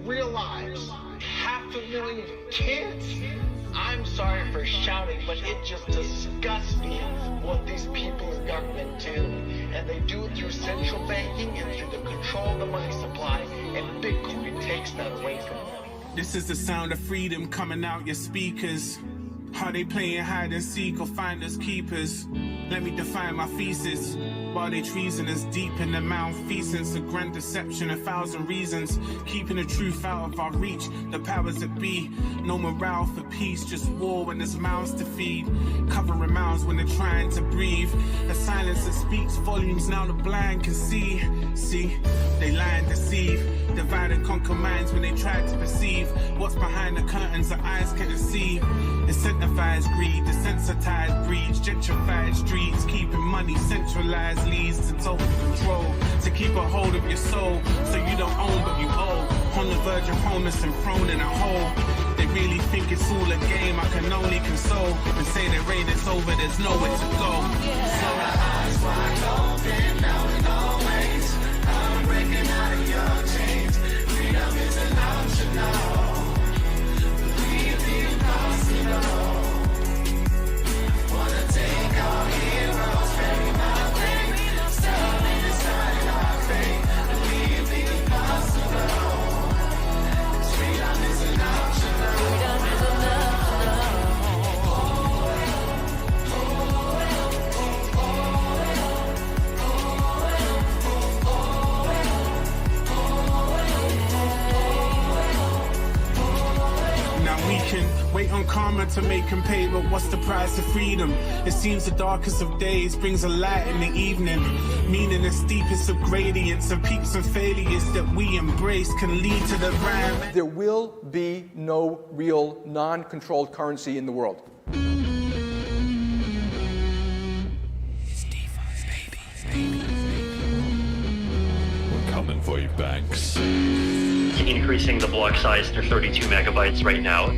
realize 500,000 kids? I'm sorry for shouting, but it just disgusts me what these people in government do. And they do it through central banking and through the control of the money supply, and Bitcoin takes that away from them. This is the sound of freedom coming out your speakers. How they playing hide and seek or finders keepers. Let me define my thesis. While they treasonous deep in the malfeasance, a grand deception, 1,000 reasons. Keeping the truth out of our reach, the powers that be. No morale for peace, just war when there's mouths to feed. Covering mouths when they're trying to breathe. A silence that speaks volumes, now the blind can see. See, they lie and deceive. Divide and conquer minds when they try to perceive what's behind the curtains that eyes can't see. Incentivized greed, desensitized breeds, gentrified streets, keeping money centralized leads to total control. To keep a hold of your soul, so you don't own but you owe. On the verge of wholeness and thrown in a hole. They really think it's all a game, I can only console. And say the rain is over, there's nowhere to go. So eyes wide open, now and always. I'm breaking out of your chains. Freedom is an optional. Believe the impossible. Wanna take our heroes, bury my faith. Standing inside our faith. Believe the impossible. Freedom is an optional. Freedom is an we can wait on karma to make him pay, but what's the price of freedom? It seems the darkest of days brings a light in the evening, meaning the steepest of gradients and peaks and failures that we embrace can lead to the rhyme. There will be no real non-controlled currency in the world. We're coming for you, banks. Increasing the block size to 32 megabytes right now.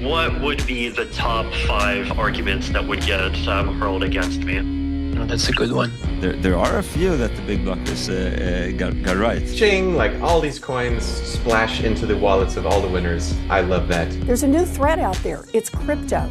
What would be the top 5 arguments that would get hurled against me? Oh, that's a good one. There are a few that the big blockers got right. Ching, like all these coins splash into the wallets of all the winners. I love that. There's a new threat out there. It's crypto.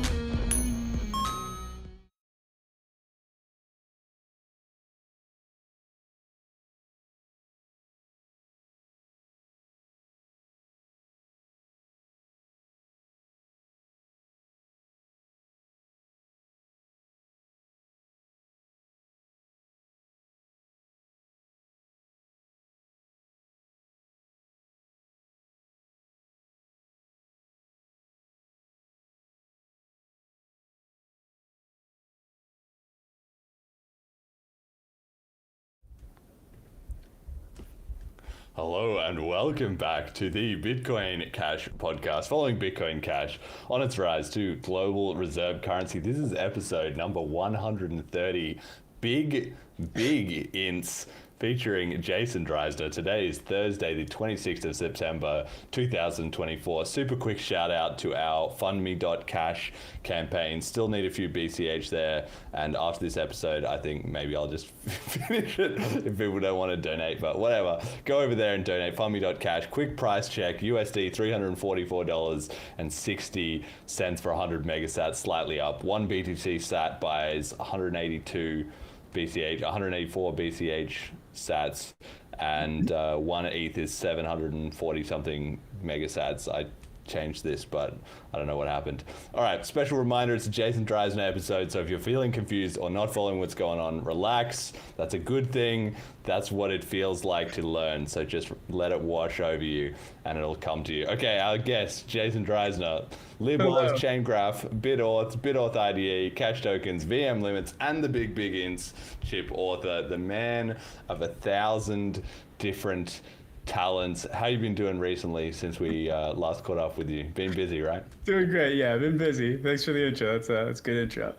Hello and welcome back to the Bitcoin Cash podcast, following Bitcoin Cash on its rise to global reserve currency. This is episode number 130, Big Ints, featuring Jason Dreyzehner. Today is Thursday, the 26th of September, 2024. Super quick shout out to our fundme.cash campaign. Still need a few BCH there. And after this episode, I think maybe I'll just finish it if people don't want to donate, but whatever. Go over there and donate, fundme.cash. Quick price check, USD $344.60 for 100 megasats, slightly up. One BTC sat buys 182 BCH, 184 BCH sats, and one ETH is 740 something megasats. I changed this, but I don't know what happened. All right, special reminder, it's a Jason Dreyzehner episode, so if you're feeling confused or not following what's going on, relax. That's a good thing. That's what it feels like to learn, so just let it wash over you and it'll come to you. Okay, our guest, Jason Dreyzehner, LibOrs, Chain Graph, BitAuth IDE, Cash Tokens, VM Limits, and the BigInt CHIP author, the man of 1,000 different talents. How you been doing recently since we last caught up with you? Been busy, right? Doing great, yeah. I've been busy. Thanks for the intro. That's a good intro.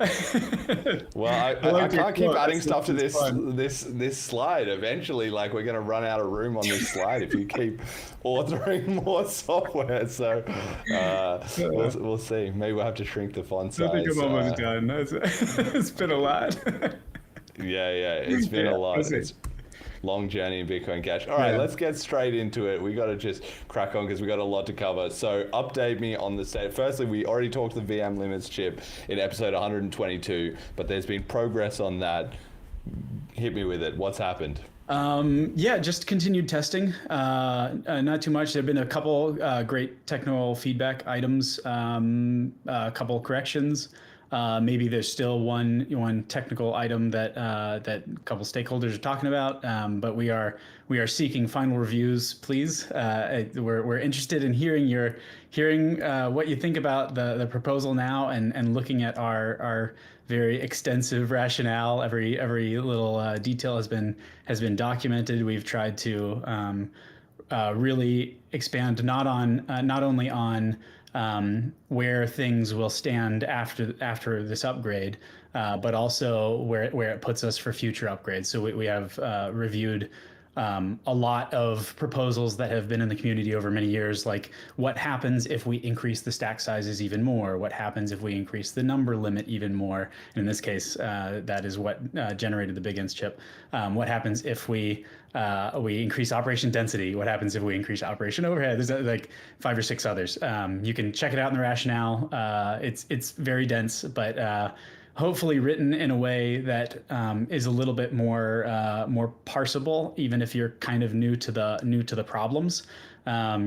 Well, I can't keep adding stuff to this slide. Eventually, like, we're going to run out of room on this slide if you keep authoring more software. So we'll see. Maybe we'll have to shrink the font size. I think I'm almost done. It's been a lot. Yeah, it's been a lot. long journey in Bitcoin Cash. All right, Yeah. let's get straight into it. We got to just crack on because we got a lot to cover. So update me on the state. Firstly, we already talked the VM limits chip in episode 122, but there's been progress on that. Hit me with it. What's happened? Yeah, just continued testing. Not too much. There have been a couple great technical feedback items, a couple corrections. Maybe there's still one technical item that that a couple stakeholders are talking about, but we are seeking final reviews. Please, we're interested in hearing what you think about the proposal now, and looking at our very extensive rationale. Every little detail has been documented. We've tried to really expand not only on where things will stand after this upgrade, but also where it puts us for future upgrades. So we have reviewed a lot of proposals that have been in the community over many years, like what happens if we increase the stack sizes even more? What happens if we increase the number limit even more? And in this case, that is what generated the BigInt chip. What happens if we increase operation density? What happens if we increase operation overhead? There's like 5 or 6 others. You can check it out in the rationale. It's very dense, but hopefully written in a way that is a little bit more parsable, even if you're kind of new to the problems. A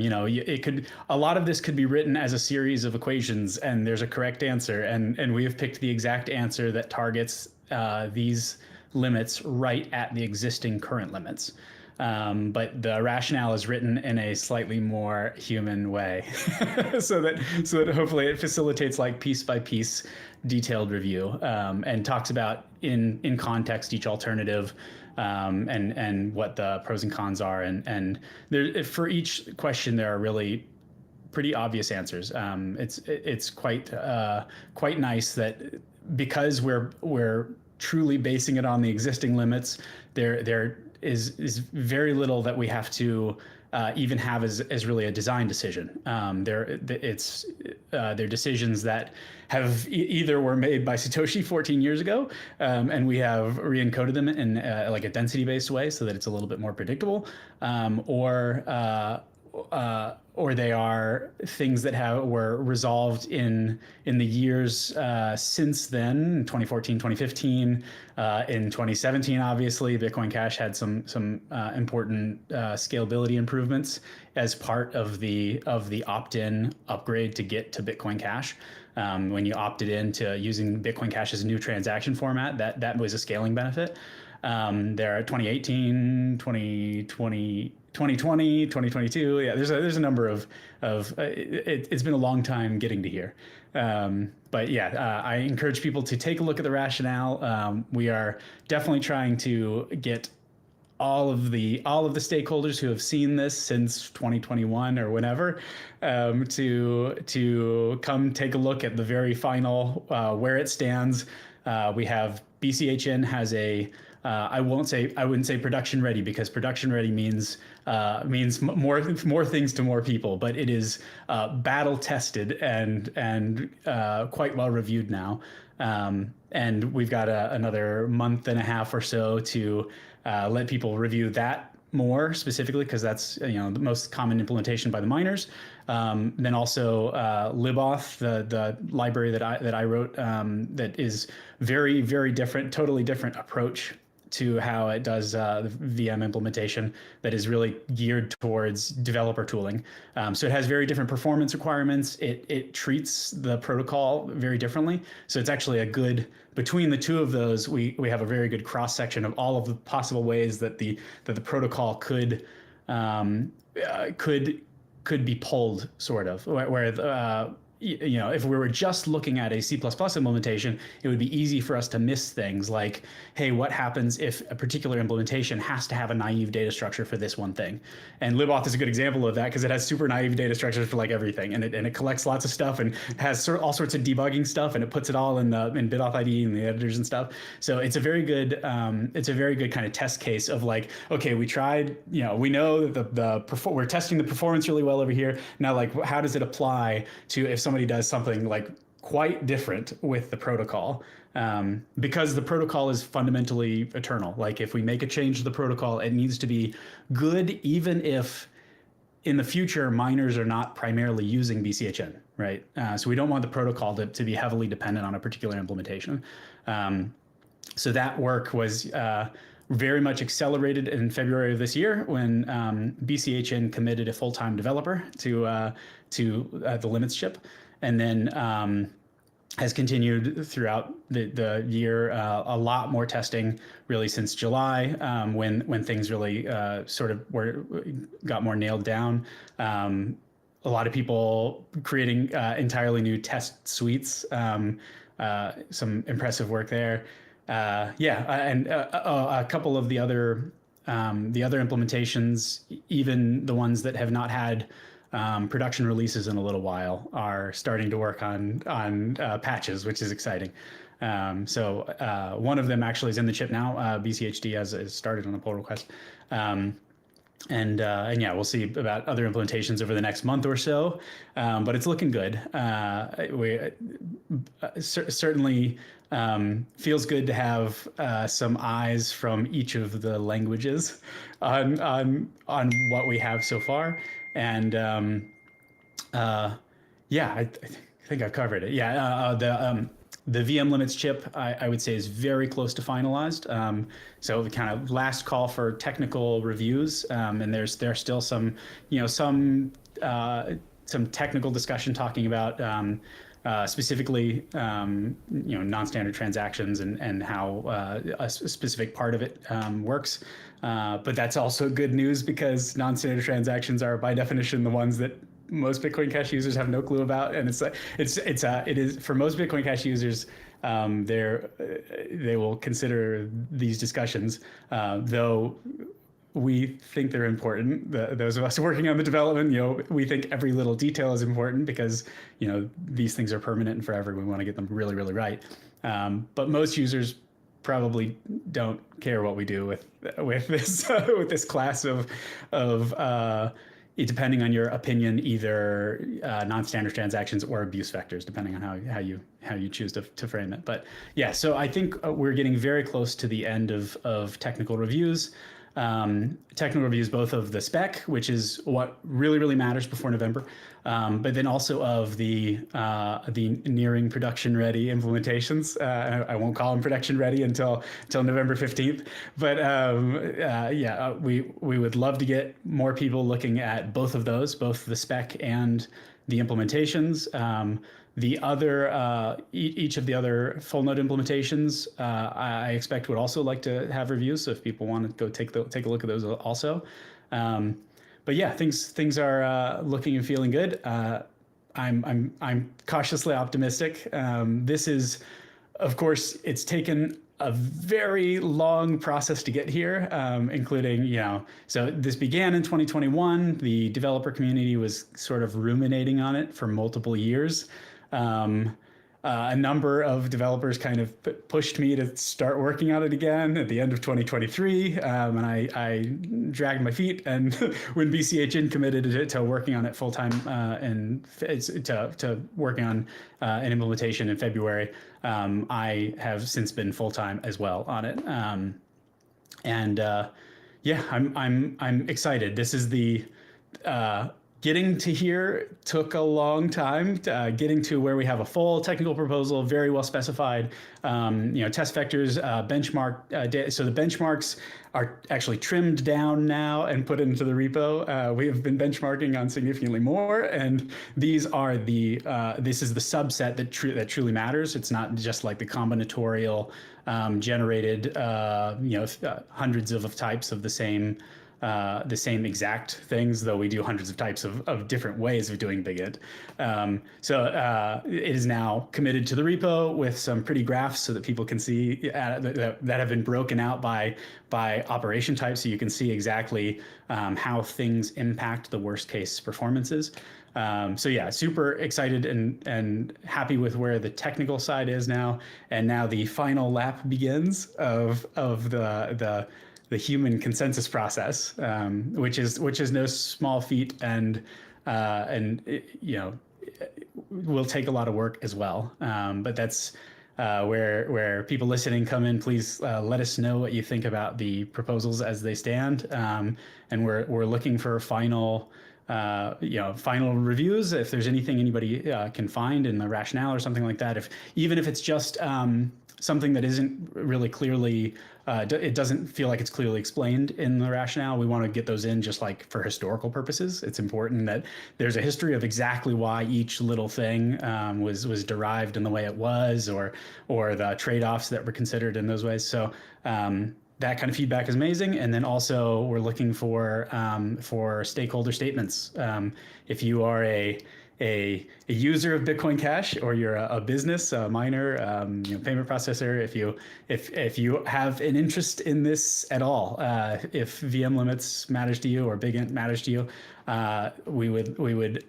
lot of this could be written as a series of equations, and there's a correct answer, and we have picked the exact answer that targets these limits right at the existing current limits. But the rationale is written in a slightly more human way, so that hopefully it facilitates like piece by piece detailed review, and talks about in context each alternative, and what the pros and cons are, and there, for each question there are really pretty obvious answers. It's quite nice that because we're truly basing it on the existing limits, there is very little that we have to even have as really a design decision. They're decisions that have either were made by Satoshi 14 years ago, and we have re-encoded them in like a density-based way so that it's a little bit more predictable, or they are things that were resolved in the years since then, 2014, 2015, in 2017. Obviously, Bitcoin Cash had some important scalability improvements as part of the opt-in upgrade to get to Bitcoin Cash. When you opted into using Bitcoin Cash as a new transaction format, that was a scaling benefit. There are 2018, 2020, 2022. Yeah, there's a number of it's been a long time getting to here. But yeah, I encourage people to take a look at the rationale. We are definitely trying to get all of the stakeholders who have seen this since 2021 or whenever, to come take a look at the very final where it stands. We have BCHN has a I wouldn't say production ready, because production ready means more things to more people, but it is battle tested and quite well reviewed now. And we've got another month and a half or so to let people review that more specifically, because that's the most common implementation by the miners. Then also liboth, the library that I wrote, that is very, very different, totally different approach to how it does the VM implementation, that is really geared towards developer tooling. So it has very different performance requirements. It treats the protocol very differently. So it's actually between the two of those, we have a very good cross section of all of the possible ways that the protocol could be pulled, sort of, where if we were just looking at a C++ implementation, it would be easy for us to miss things like, hey, what happens if a particular implementation has to have a naive data structure for this one thing? And liboth is a good example of that, because it has super naive data structures for like everything, and it collects lots of stuff and has all sorts of debugging stuff, and it puts it all in BitAuth IDE and the editors and stuff. So it's a very good kind of test case of like, okay, we tried, we know that we're testing the performance really well over here. Now, like, how does it apply to if somebody does something like quite different with the protocol? because the protocol is fundamentally eternal. Like if we make a change to the protocol, it needs to be good, even if in the future miners are not primarily using BCHN, right? So we don't want the protocol to be heavily dependent on a particular implementation. So that work was very much accelerated in February of this year when BCHN committed a full-time developer to the limits chip, and then has continued throughout the year. A lot more testing really since July, when things really sort of got more nailed down. A lot of people creating entirely new test suites. Some impressive work there. And a couple of the other implementations, even the ones that have not had production releases in a little while, are starting to work on patches, which is exciting. So one of them actually is in the chip now. BCHD has started on a pull request. And yeah, we'll see about other implementations over the next month or so, but it's looking good. We certainly feels good to have some eyes from each of the languages on what we have so far. And yeah, I think I've covered it. Yeah, the VM limits chip, I would say, is very close to finalized. So the kind of last call for technical reviews, and there's still some technical discussion talking about specifically non-standard transactions and how a specific part of it works. But that's also good news, because non-standard transactions are by definition the ones that most Bitcoin Cash users have no clue about, and it is for most Bitcoin Cash users. They will consider these discussions, though we think they're important. Those of us working on the development, we think every little detail is important, because these things are permanent and forever. We want to get them really, really right. But most users probably don't care what we do with this with this class of depending on your opinion, either non-standard transactions or abuse vectors, depending on how you choose to frame it. But yeah, so I think we're getting very close to the end of technical reviews. Technical reviews both of the spec, which is what really matters before November, but then also of the nearing production ready implementations. I won't call them production ready until November 15th. But yeah, we would love to get more people looking at both of those, both the spec and the implementations. The other, each of the other full node implementations, I expect would also like to have reviews. So if people want to go take a look at those also. But yeah, things are looking and feeling good. I'm cautiously optimistic. This is, of course, it's taken a very long process to get here, including, so this began in 2021. The developer community was sort of ruminating on it for multiple years. A number of developers kind of pushed me to start working on it again at the end of 2023, and I dragged my feet. And when BCHN committed to working on it full time and to working on an implementation in February, I have since been full time as well on it. And yeah, I'm excited. This is the getting to here took a long time. Getting to where we have a full technical proposal, very well specified, test vectors, benchmark. So the benchmarks are actually trimmed down now and put into the repo. We have been benchmarking on significantly more, and these are this is the subset that truly matters. It's not just like the combinatorial generated, hundreds of types of the same exact things, though we do hundreds of types of different ways of doing BigInt. So it is now committed to the repo with some pretty graphs so that people can see that have been broken out by operation type, so you can see exactly how things impact the worst case performances. So yeah, super excited and happy with where the technical side is now. And now the final lap begins of the human consensus process, which is no small feat, and will take a lot of work as well. But that's where people listening come in, please let us know what you think about the proposals as they stand. And we're looking for final final reviews. If there's anything anybody can find in the rationale or something like that, even if it's just something that isn't really clearly, it doesn't feel like it's clearly explained in the rationale, we want to get those in just like for historical purposes. It's important that there's a history of exactly why each little thing was derived in the way it was, or the trade-offs that were considered in those ways. So that kind of feedback is amazing. And then also we're looking for stakeholder statements. If you are a user of Bitcoin Cash, or you're a business, a miner, payment processor, if you have an interest in this at all, if VM limits matters to you or BigInt matters to you, we would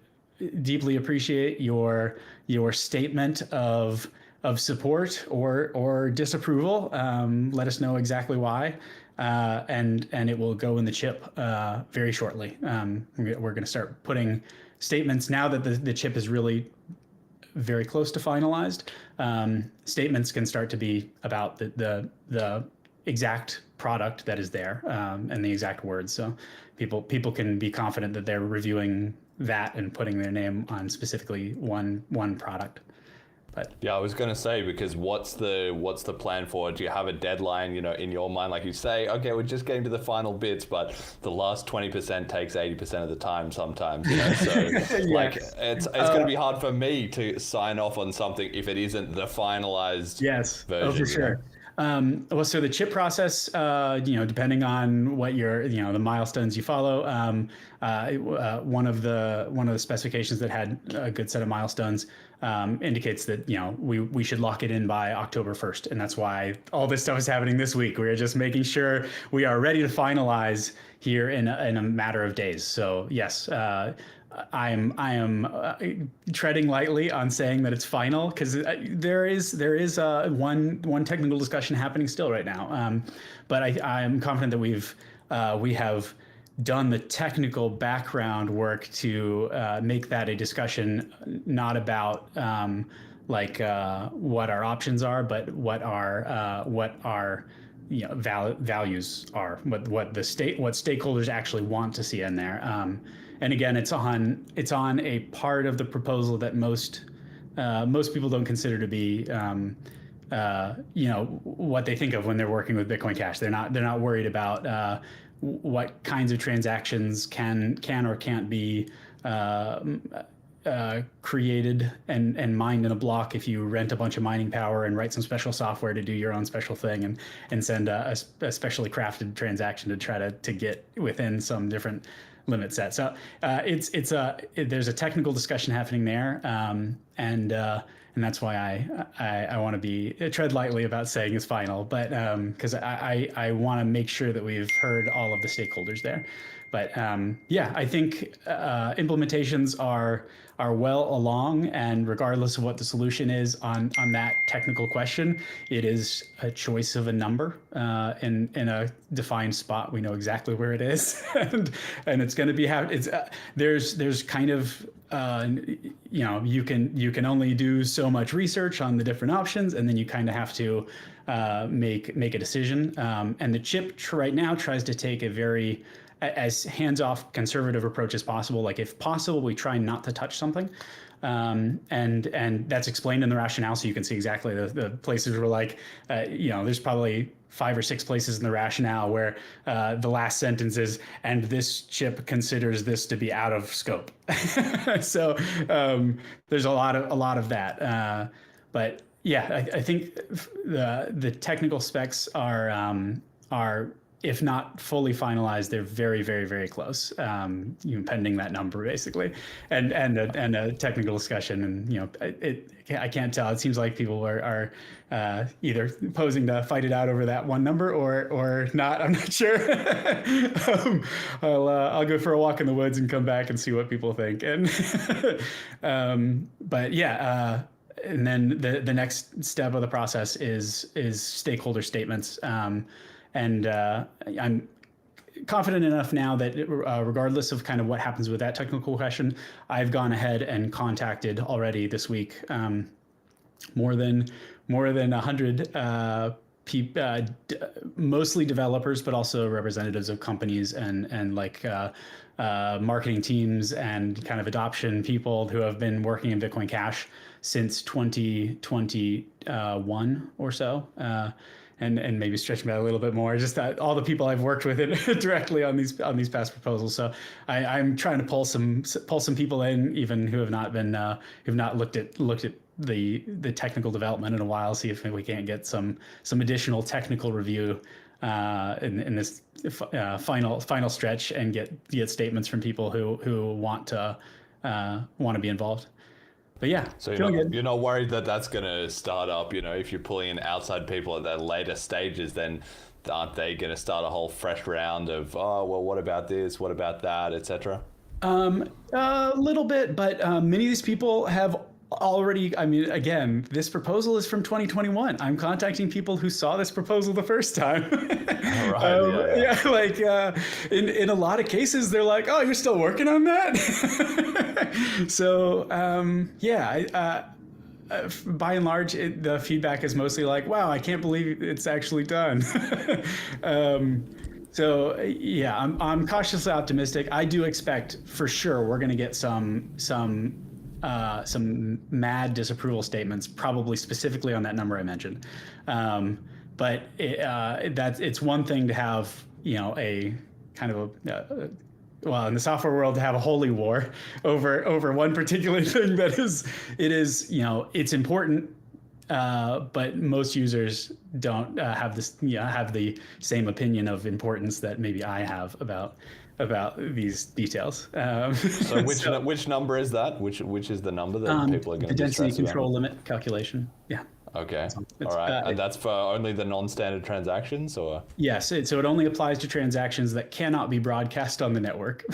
deeply appreciate your statement of support or disapproval. Let us know exactly why, and it will go in the chip very shortly. We're going to start putting statements now that the chip is really very close to finalized. Statements can start to be about the exact product that is there, and the exact words. So people can be confident that they're reviewing that and putting their name on specifically one product. But yeah, I was going to say, because what's the plan for it? Do you have a deadline, in your mind? Like you say, okay, we're just getting to the final bits, but the last 20% takes 80% of the time sometimes, So like it's going to be hard for me to sign off on something if it isn't the finalized version. Oh, for sure. Well, so the chip process, depending on what the milestones you follow, one of the specifications that had a good set of milestones indicates that we should lock it in by October 1st, and that's why all this stuff is happening this week. We're just making sure we are ready to finalize here in a matter of days. So yes. I am treading lightly on saying that it's final, because there is one technical discussion happening still right now. But I'm confident that we have done the technical background work to make that a discussion not about what our options are, but what our values are, what stakeholders actually want to see in there. And again, it's on a part of the proposal that most people don't consider to be what they think of when they're working with Bitcoin Cash. They're not worried about what kinds of transactions can or can't be created and mined in a block if you rent a bunch of mining power and write some special software to do your own special thing and send a specially crafted transaction to try to get within some different limit set. So there's a technical discussion happening there, and that's why I want to tread lightly about saying it's final, but because I want to make sure that we've heard all of the stakeholders there. But I think implementations are well along, and regardless of what the solution is on that technical question, it is a choice of a number in a defined spot. We know exactly where it is, and it's going to be there's kind of you can only do so much research on the different options, and then you kind of have to make a decision. And the chip right now tries to take a very as hands-off conservative approach as possible. Like, if possible, we try not to touch something. And that's explained in the rationale, so you can see exactly the places where there's probably 5 or 6 places in the rationale where the last sentence is, and this chip considers this to be out of scope. So there's a lot of that. But yeah, I think the technical specs are, if not fully finalized, they're very, very, very close. Pending that number, basically, and a technical discussion. And I can't tell. It seems like people are either posing to fight it out over that one number or not. I'm not sure. I'll go for a walk in the woods and come back and see what people think. And but yeah. And then the next step of the process is stakeholder statements. And I'm confident enough now that regardless of kind of what happens with that technical question, I've gone ahead and contacted already this week more than 100 mostly developers, but also representatives of companies and like marketing teams and kind of adoption people who have been working in Bitcoin Cash since 2021 or so. And maybe stretching that a little bit more, just that all the people I've worked with it directly on these past proposals. So I'm trying to pull some people in, even who have not been who've not looked at the technical development in a while, see if we can't get some additional technical review in this final stretch, and get statements from people who want to be involved. But yeah, so you're not worried that that's going to start up, if you're pulling in outside people at the later stages, then aren't they going to start a whole fresh round of, oh, well, what about this? What about that, etc.? A little bit, but many of these people have already, again, this proposal is from 2021. I'm contacting people who saw this proposal the first time. In a lot of cases, they're like, oh, you're still working on that? So, by and large, the feedback is mostly like, wow, I can't believe it's actually done. So yeah, I'm cautiously optimistic. I do expect for sure we're going to get some mad disapproval statements, probably specifically on that number I mentioned. But it's one thing to have, a kind of in the software world, to have a holy war over one particular thing it's important. But most users don't have the same opinion of importance that maybe I have about these details. So which number is that? Which is the number that people are going to the density control about? limit calculation? Yeah. Okay. All right. And that's for only the non-standard transactions, or? Yes. So it only applies to transactions that cannot be broadcast on the network.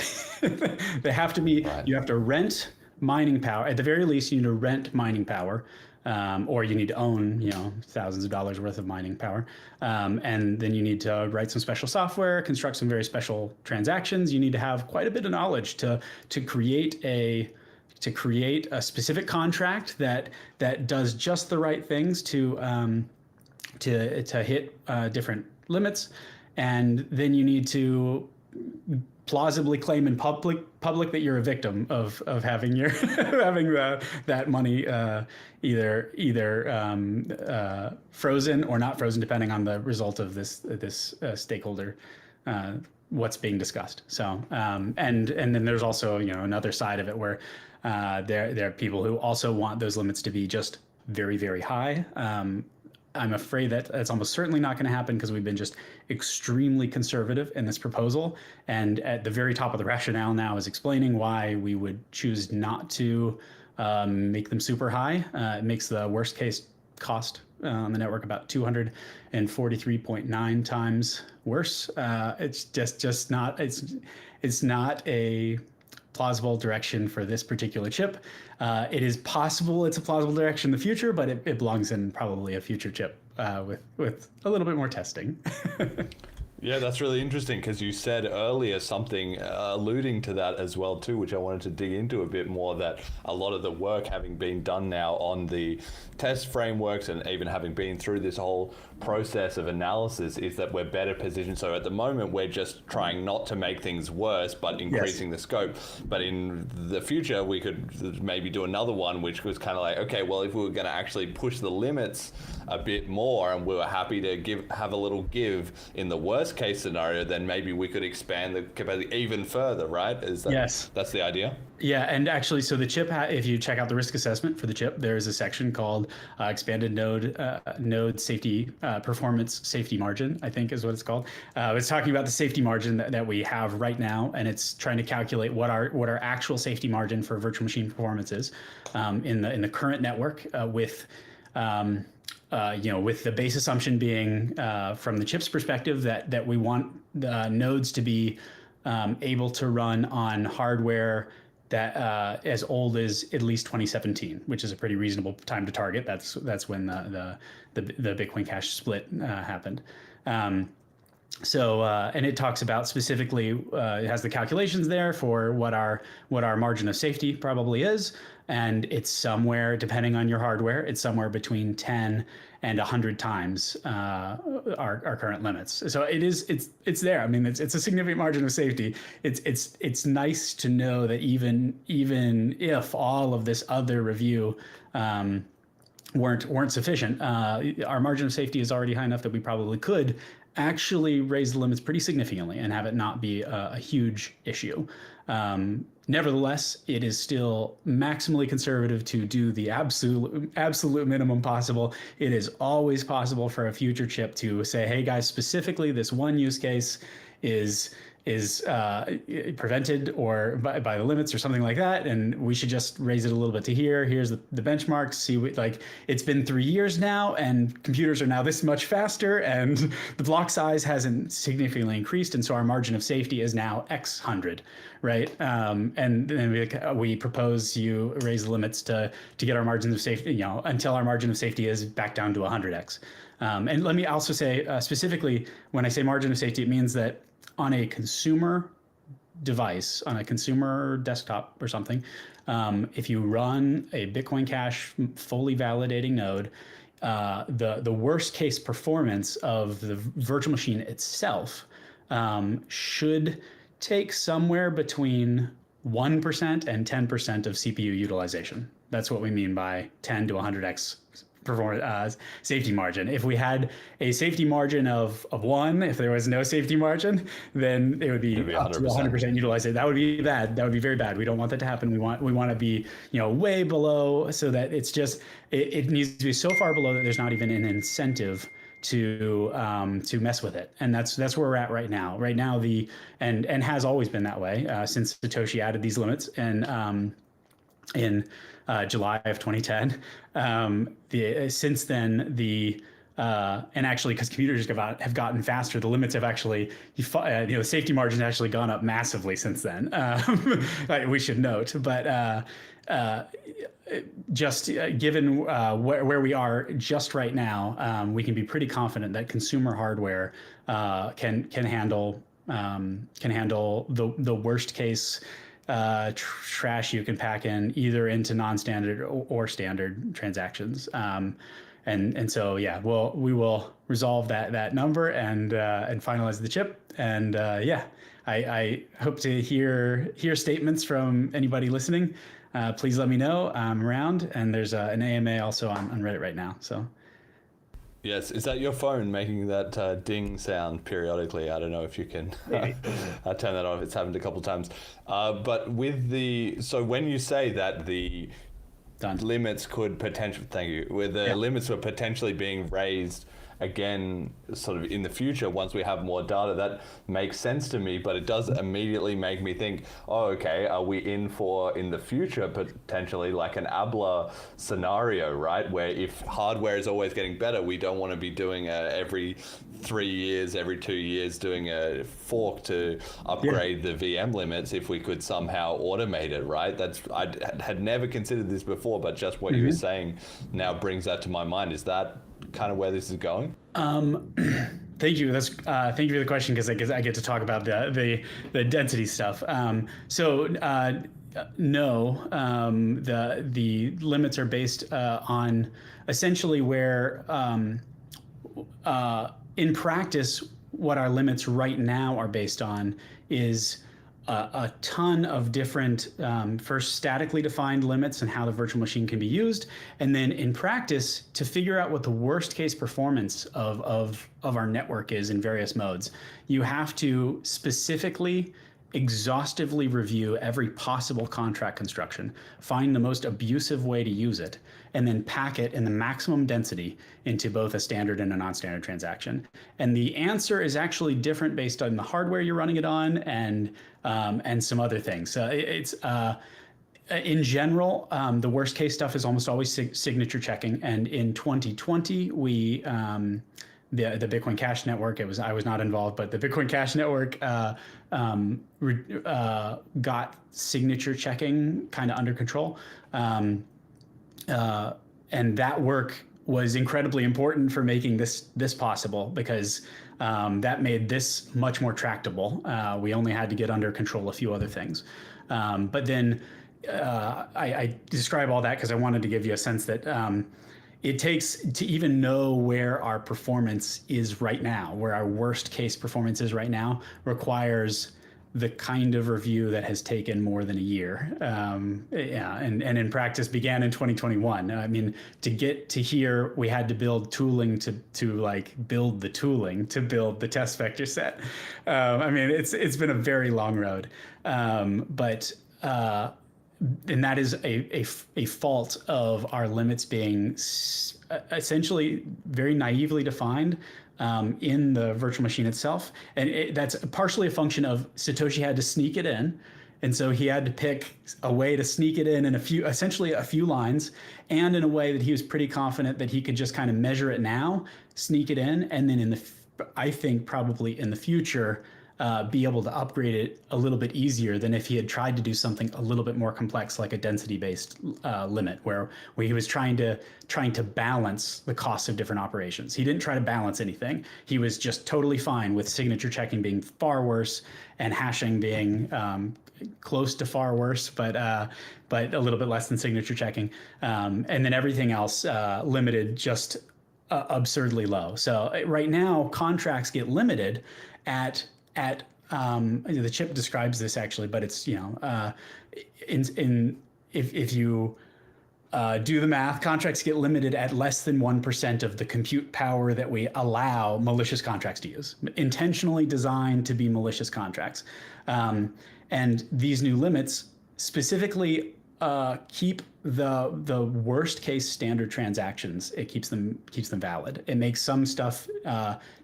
They have to be. Right. You have to rent mining power. At the very least, you need to rent mining power. Or you need to own, thousands of dollars worth of mining power. And then you need to write some special software, construct some very special transactions. You need to have quite a bit of knowledge to create a specific contract that does just the right things to hit different limits. And then you need to plausibly claim in public that you're a victim of having that money either frozen or not frozen, depending on the result of this stakeholder what's being discussed. So and then there's also another side of it where there are people who also want those limits to be just very, very high. I'm afraid that that's almost certainly not going to happen, because we've been just extremely conservative in this proposal. And at the very top of the rationale now is explaining why we would choose not to make them super high. It makes the worst case cost on the network about 243.9 times worse. It's just not. It's not a plausible direction for this particular chip. It is possible it's a plausible direction in the future, but it belongs in probably a future chip with a little bit more testing. Yeah, that's really interesting, because you said earlier something alluding to that as well too, which I wanted to dig into a bit more, that a lot of the work having been done now on the test frameworks and even having been through this whole process of analysis is that we're better positioned. So at the moment, we're just trying not to make things worse, but increasing the scope. But in the future, we could maybe do another one, which was kind of like, okay, well, if we were going to actually push the limits a bit more and we were happy to have a little give in the worst case scenario, then maybe we could expand the capacity even further, right? Yes. That's the idea? Yeah, and actually, so the chip, if you check out the risk assessment for the chip, there is a section called expanded node safety performance safety margin, I think is what it's called. It's talking about the safety margin that we have right now, and it's trying to calculate what our actual safety margin for virtual machine performance is in the current network with the base assumption being from the chip's perspective that we want the nodes to be able to run on hardware that as old as at least 2017, which is a pretty reasonable time to target. That's when the Bitcoin Cash split happened. So and it talks about specifically, it has the calculations there for what our margin of safety probably is, and it's somewhere, depending on your hardware, it's somewhere between 10 and 100 times our current limits. So it's there. I mean, it's a significant margin of safety. It's nice to know that even if all of this other review weren't sufficient, our margin of safety is already high enough that we probably could actually raise the limits pretty significantly and have it not be a huge issue. Nevertheless, it is still maximally conservative to do the absolute minimum possible. It is always possible for a future chip to say, hey guys, specifically this one use case is prevented or by the limits or something like that, and we should just raise it a little bit to here. Here's the benchmarks. See, like, it's been 3 years now, and computers are now this much faster, and the block size hasn't significantly increased, and so our margin of safety is now X hundred, right? And then we propose you raise the limits to get our margins of safety, until our margin of safety is back down to 100x. And let me also say specifically, when I say margin of safety, it means that on a consumer device, on a consumer desktop or something, if you run a Bitcoin Cash fully validating node, the worst case performance of the virtual machine itself should take somewhere between 1% and 10% of CPU utilization. That's what we mean by 10 to 100x performance safety margin. If we had a safety margin of 1, if there was no safety margin, then it would be up to 100% utilization. That would be bad. That would be very bad. We don't want that to happen. We want to be way below, so that it's just it needs to be so far below that there's not even an incentive to mess with it. And that's where we're at right now. Right now, and has always been that way since Satoshi added these limits and in July of 2010. Since then, and actually, because computers have gotten faster, the limits have actually, the safety margin has actually gone up massively since then. We should note, but just given where we are just right now, we can be pretty confident that consumer hardware can handle the worst case trash you can pack in, either into non-standard or standard transactions. And so, yeah, we will resolve that number and finalize the chip. And I hope to hear statements from anybody listening. Please let me know. I'm around, and there's an AMA also on Reddit right now. So. Yes, is that your phone making that ding sound periodically? I don't know if you can turn that off. It's happened a couple times. But so when you say that the limits could potentially, limits were potentially being raised again, sort of in the future, once we have more data, that makes sense to me, but it does immediately make me think, oh, okay, are we in the future, potentially like an ABLA scenario, right? Where if hardware is always getting better, we don't want to be doing every 3 years, every 2 years, doing a fork to upgrade the VM limits. If we could somehow automate it, right? I had never considered this before, but just what you were saying now brings that to my mind. Is that kind of where this is going? Thank you. Thank you for the question, because I get to talk about the density stuff. No, the limits are based on essentially where in practice, what our limits right now are based on is a ton of different, first statically defined limits and how the virtual machine can be used. And then in practice, to figure out what the worst case performance of our network is in various modes, you have to specifically, exhaustively review every possible contract construction, find the most abusive way to use it, and then pack it in the maximum density into both a standard and a non-standard transaction. And the answer is actually different based on the hardware you're running it on and some other things. So it's in general, the worst case stuff is almost always signature checking. And in 2020, we the Bitcoin Cash network, I was not involved, but the Bitcoin Cash network got signature checking kind of under control. And that work was incredibly important for making this possible, because That made this much more tractable. We only had to get under control a few other things. But then I describe all that because I wanted to give you a sense that it takes to even know where our performance is right now, where our worst case performance is right now, requires the kind of review that has taken more than a year. And in practice began in 2021. I mean, to get to here, we had to build tooling to like build the tooling to build the test vector set. I mean, it's been a very long road, and that is a fault of our limits being essentially very naively defined in the virtual machine itself. And that's partially a function of Satoshi had to sneak it in. And so he had to pick a way to sneak it in essentially a few lines, and in a way that he was pretty confident that he could just kind of measure it now, sneak it in, and then I think probably in the future, be able to upgrade it a little bit easier than if he had tried to do something a little bit more complex, like a density-based limit, where he was trying to balance the cost of different operations. He didn't try to balance anything. He was just totally fine with signature checking being far worse and hashing being close to far worse, but a little bit less than signature checking, and then everything else limited just absurdly low. So right now, contracts get limited at the chip describes this actually, but it's, if you do the math, contracts get limited at less than 1% of the compute power that we allow malicious contracts to use, intentionally designed to be malicious contracts. And these new limits specifically keep the worst case standard transactions. It keeps them valid. It makes some stuff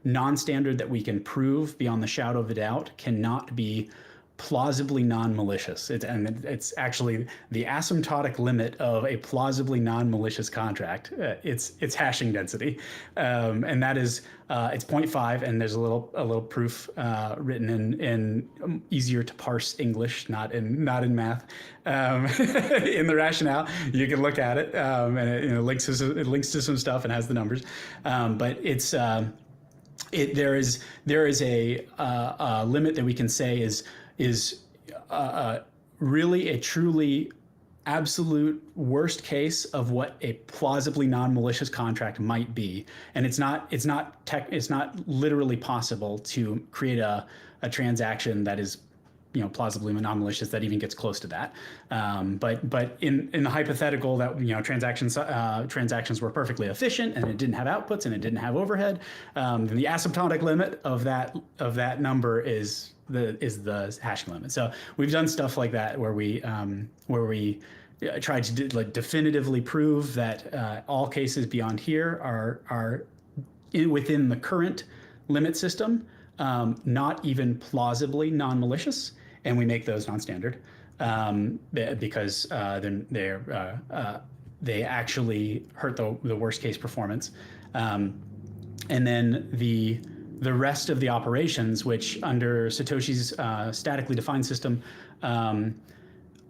non-standard that we can prove beyond the shadow of a doubt cannot be plausibly non-malicious. It's actually the asymptotic limit of a plausibly non-malicious contract. It's hashing density, and that is it's 0.5, and there's a little proof written in easier to parse English, not in math, in the rationale. You can look at it, and it links to some stuff and has the numbers, but it's there is a limit that we can say is really a truly absolute worst case of what a plausibly non-malicious contract might be, and it's not literally possible to create a transaction that is plausibly non-malicious that even gets close to that. But in the hypothetical that transactions were perfectly efficient and it didn't have outputs and it didn't have overhead, then the asymptotic limit of that number is the hashing limit. So we've done stuff like that where we tried to definitively prove that all cases beyond here are within the current limit system, not even plausibly non-malicious, and we make those non-standard because then they actually hurt the worst case performance, and then the rest of the operations, which under Satoshi's statically defined system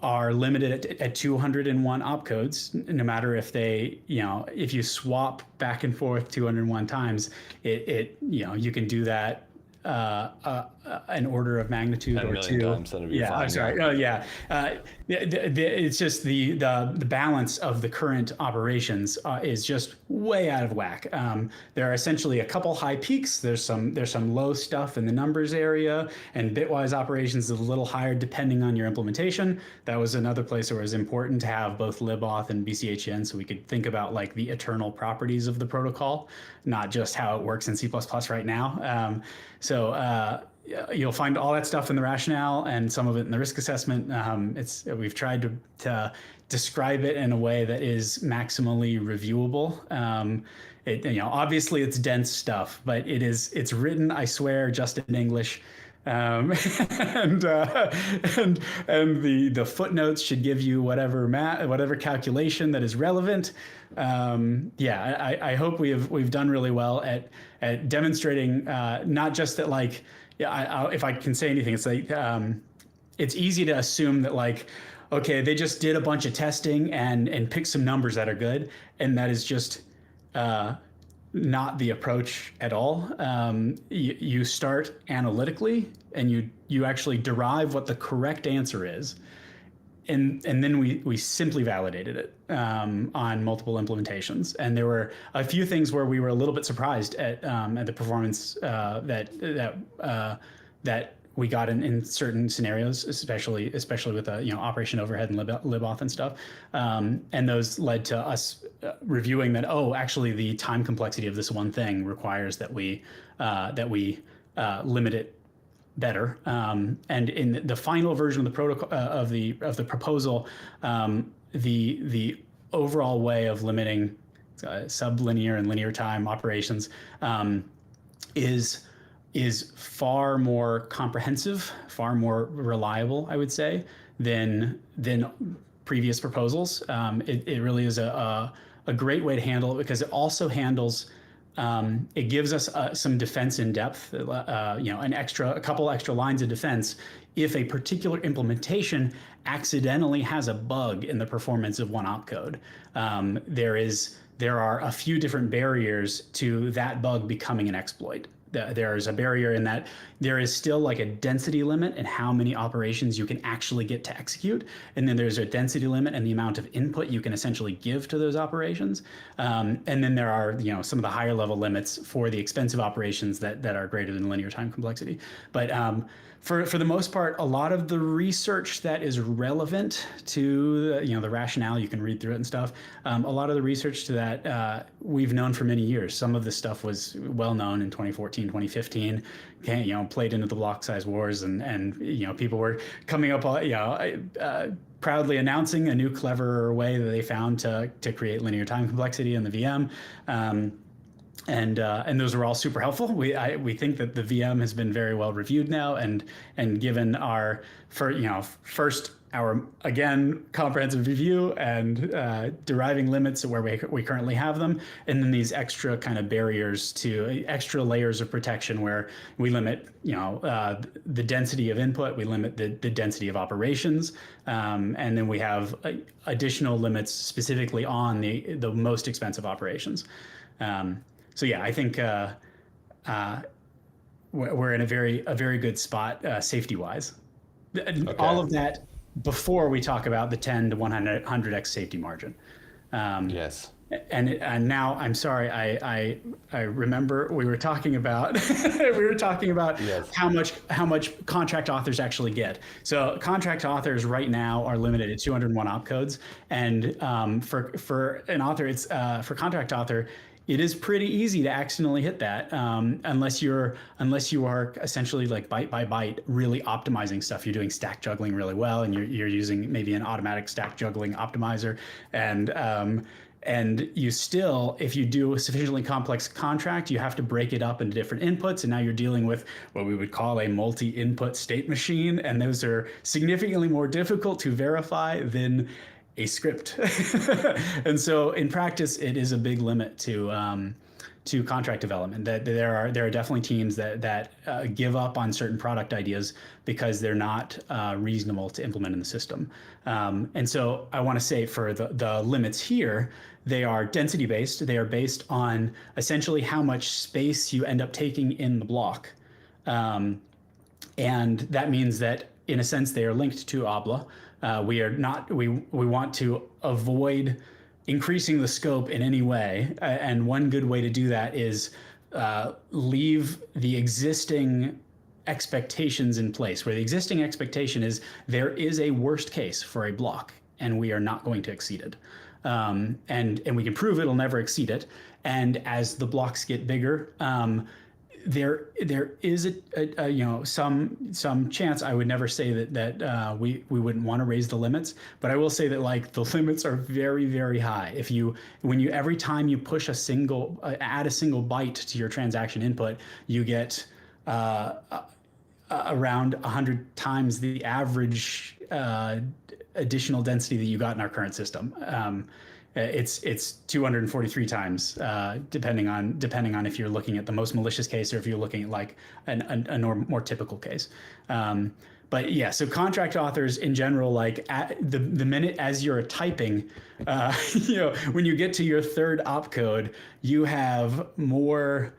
are limited at 201 opcodes, no matter if if you swap back and forth 201 times, you can do that an order of magnitude or two. Times, yeah, I'm sorry. Oh, yeah. It's just the balance of the current operations is just way out of whack. There are essentially a couple high peaks. There's some low stuff in the numbers area, and bitwise operations is a little higher depending on your implementation. That was another place where it was important to have both libauth and BCHN, so we could think about like the eternal properties of the protocol, not just how it works in C++ right now. You'll find all that stuff in the rationale and some of it in the risk assessment. We've tried to describe it in a way that is maximally reviewable. Obviously it's dense stuff, but it's written, I swear, just in English. And the footnotes should give you whatever calculation that is relevant. I hope we've done really well at demonstrating not just that if I can say anything, it's like it's easy to assume that okay, they just did a bunch of testing and picked some numbers that are good, and that is just not the approach at all. You start analytically, and you actually derive what the correct answer is, and then we simply validated it on multiple implementations. And there were a few things where we were a little bit surprised at the performance that we got in certain scenarios, especially with operation overhead and libauth and stuff. And those led to us reviewing that, actually the time complexity of this one thing requires that we limit it better. And in the final version of the protocol of the proposal, the overall way of limiting sublinear and linear time operations is far more comprehensive, far more reliable, I would say, than previous proposals. It really is a great way to handle it, because it also handles. It gives us some defense in depth, a couple extra lines of defense if a particular implementation accidentally has a bug in the performance of one opcode. There are a few different barriers to that bug becoming an exploit. There's a barrier in that there is still like a density limit in how many operations you can actually get to execute. And then there's a density limit in the amount of input you can essentially give to those operations. And then there are, some of the higher level limits for the expensive operations that are greater than linear time complexity. But for the most part, a lot of the research that is relevant to the rationale, you can read through it and stuff. A lot of the research to that we've known for many years. Some of this stuff was well known in 2014, 2015. Played into the block size wars, and people were coming up, proudly announcing a new clever way that they found to create linear time complexity in the VM. And those were all super helpful. We think that the VM has been very well reviewed now, and given our first our again comprehensive review and deriving limits where we currently have them, and then these extra kind of barriers to extra layers of protection where we limit the density of input, we limit the density of operations, and then we have additional limits specifically on the most expensive operations. So yeah, I think we're in a very good spot safety wise. Okay. All of that before we talk about the 10 to 100x safety margin. Yes. And now I'm sorry, I remember we were talking about yes. how much contract authors actually get. So contract authors right now are limited at 201 opcodes, and for an author, it's for contract author, it is pretty easy to accidentally hit that unless you are essentially like byte by byte really optimizing stuff. You're doing stack juggling really well, and you're using maybe an automatic stack juggling optimizer, and you still, if you do a sufficiently complex contract, you have to break it up into different inputs, and now you're dealing with what we would call a multi-input state machine, and those are significantly more difficult to verify than a script. And so in practice, it is a big limit to contract development. That there are definitely teams that give up on certain product ideas because they're not reasonable to implement in the system. And so I want to say for the limits here, they are density based. They are based on essentially how much space you end up taking in the block. And that means that in a sense, they are linked to OBLA. We want to avoid increasing the scope in any way. And one good way to do that is leave the existing expectations in place, where the existing expectation is there is a worst case for a block and we are not going to exceed it. And we can prove it'll never exceed it. And as the blocks get bigger, there is some chance. I would never say that we wouldn't want to raise the limits, but I will say that like the limits are very, very high. Every time you push add a single byte to your transaction input, you get around 100 times the average additional density that you got in our current system. It's 243 times, depending on if you're looking at the most malicious case or if you're looking at like a more typical case. But yeah, so contract authors in general, like the minute as you're typing, when you get to your third opcode, you have more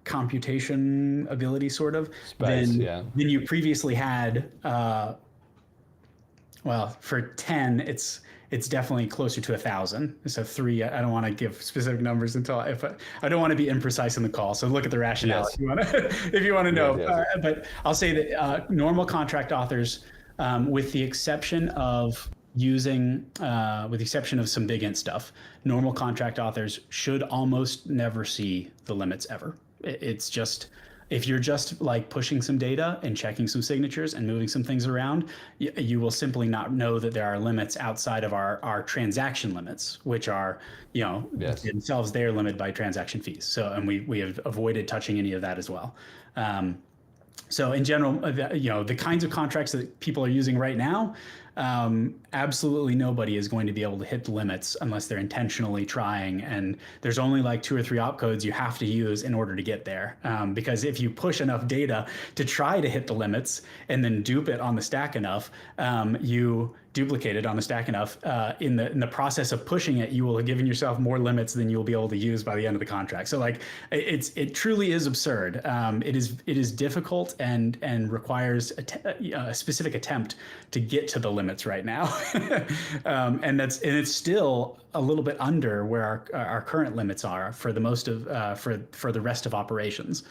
computation ability sort of than you previously had. Well, for 10, it's definitely closer to 1,000. So 3, I don't want to give specific numbers until I don't want to be imprecise in the call. So look at the rationale if you want to know. But I'll say that normal contract authors, with the exception of some BigInt stuff, normal contract authors should almost never see the limits ever. It's just, if you're just like pushing some data and checking some signatures and moving some things around, you will simply not know that there are limits outside of our transaction limits, which are, themselves, they are limited by transaction fees. So, and we have avoided touching any of that as well. So in general, the kinds of contracts that people are using right now, absolutely nobody is going to be able to hit the limits unless they're intentionally trying. And there's only like 2 or 3 opcodes you have to use in order to get there. Because if you push enough data to try to hit the limits and then dupe it on the stack enough, you duplicate it on the stack enough, in the process of pushing it, you will have given yourself more limits than you'll be able to use by the end of the contract. So like it truly is absurd. It is difficult and requires a specific attempt to get to the limits right now. And it's still a little bit under where our current limits are for the most of for the rest of operations.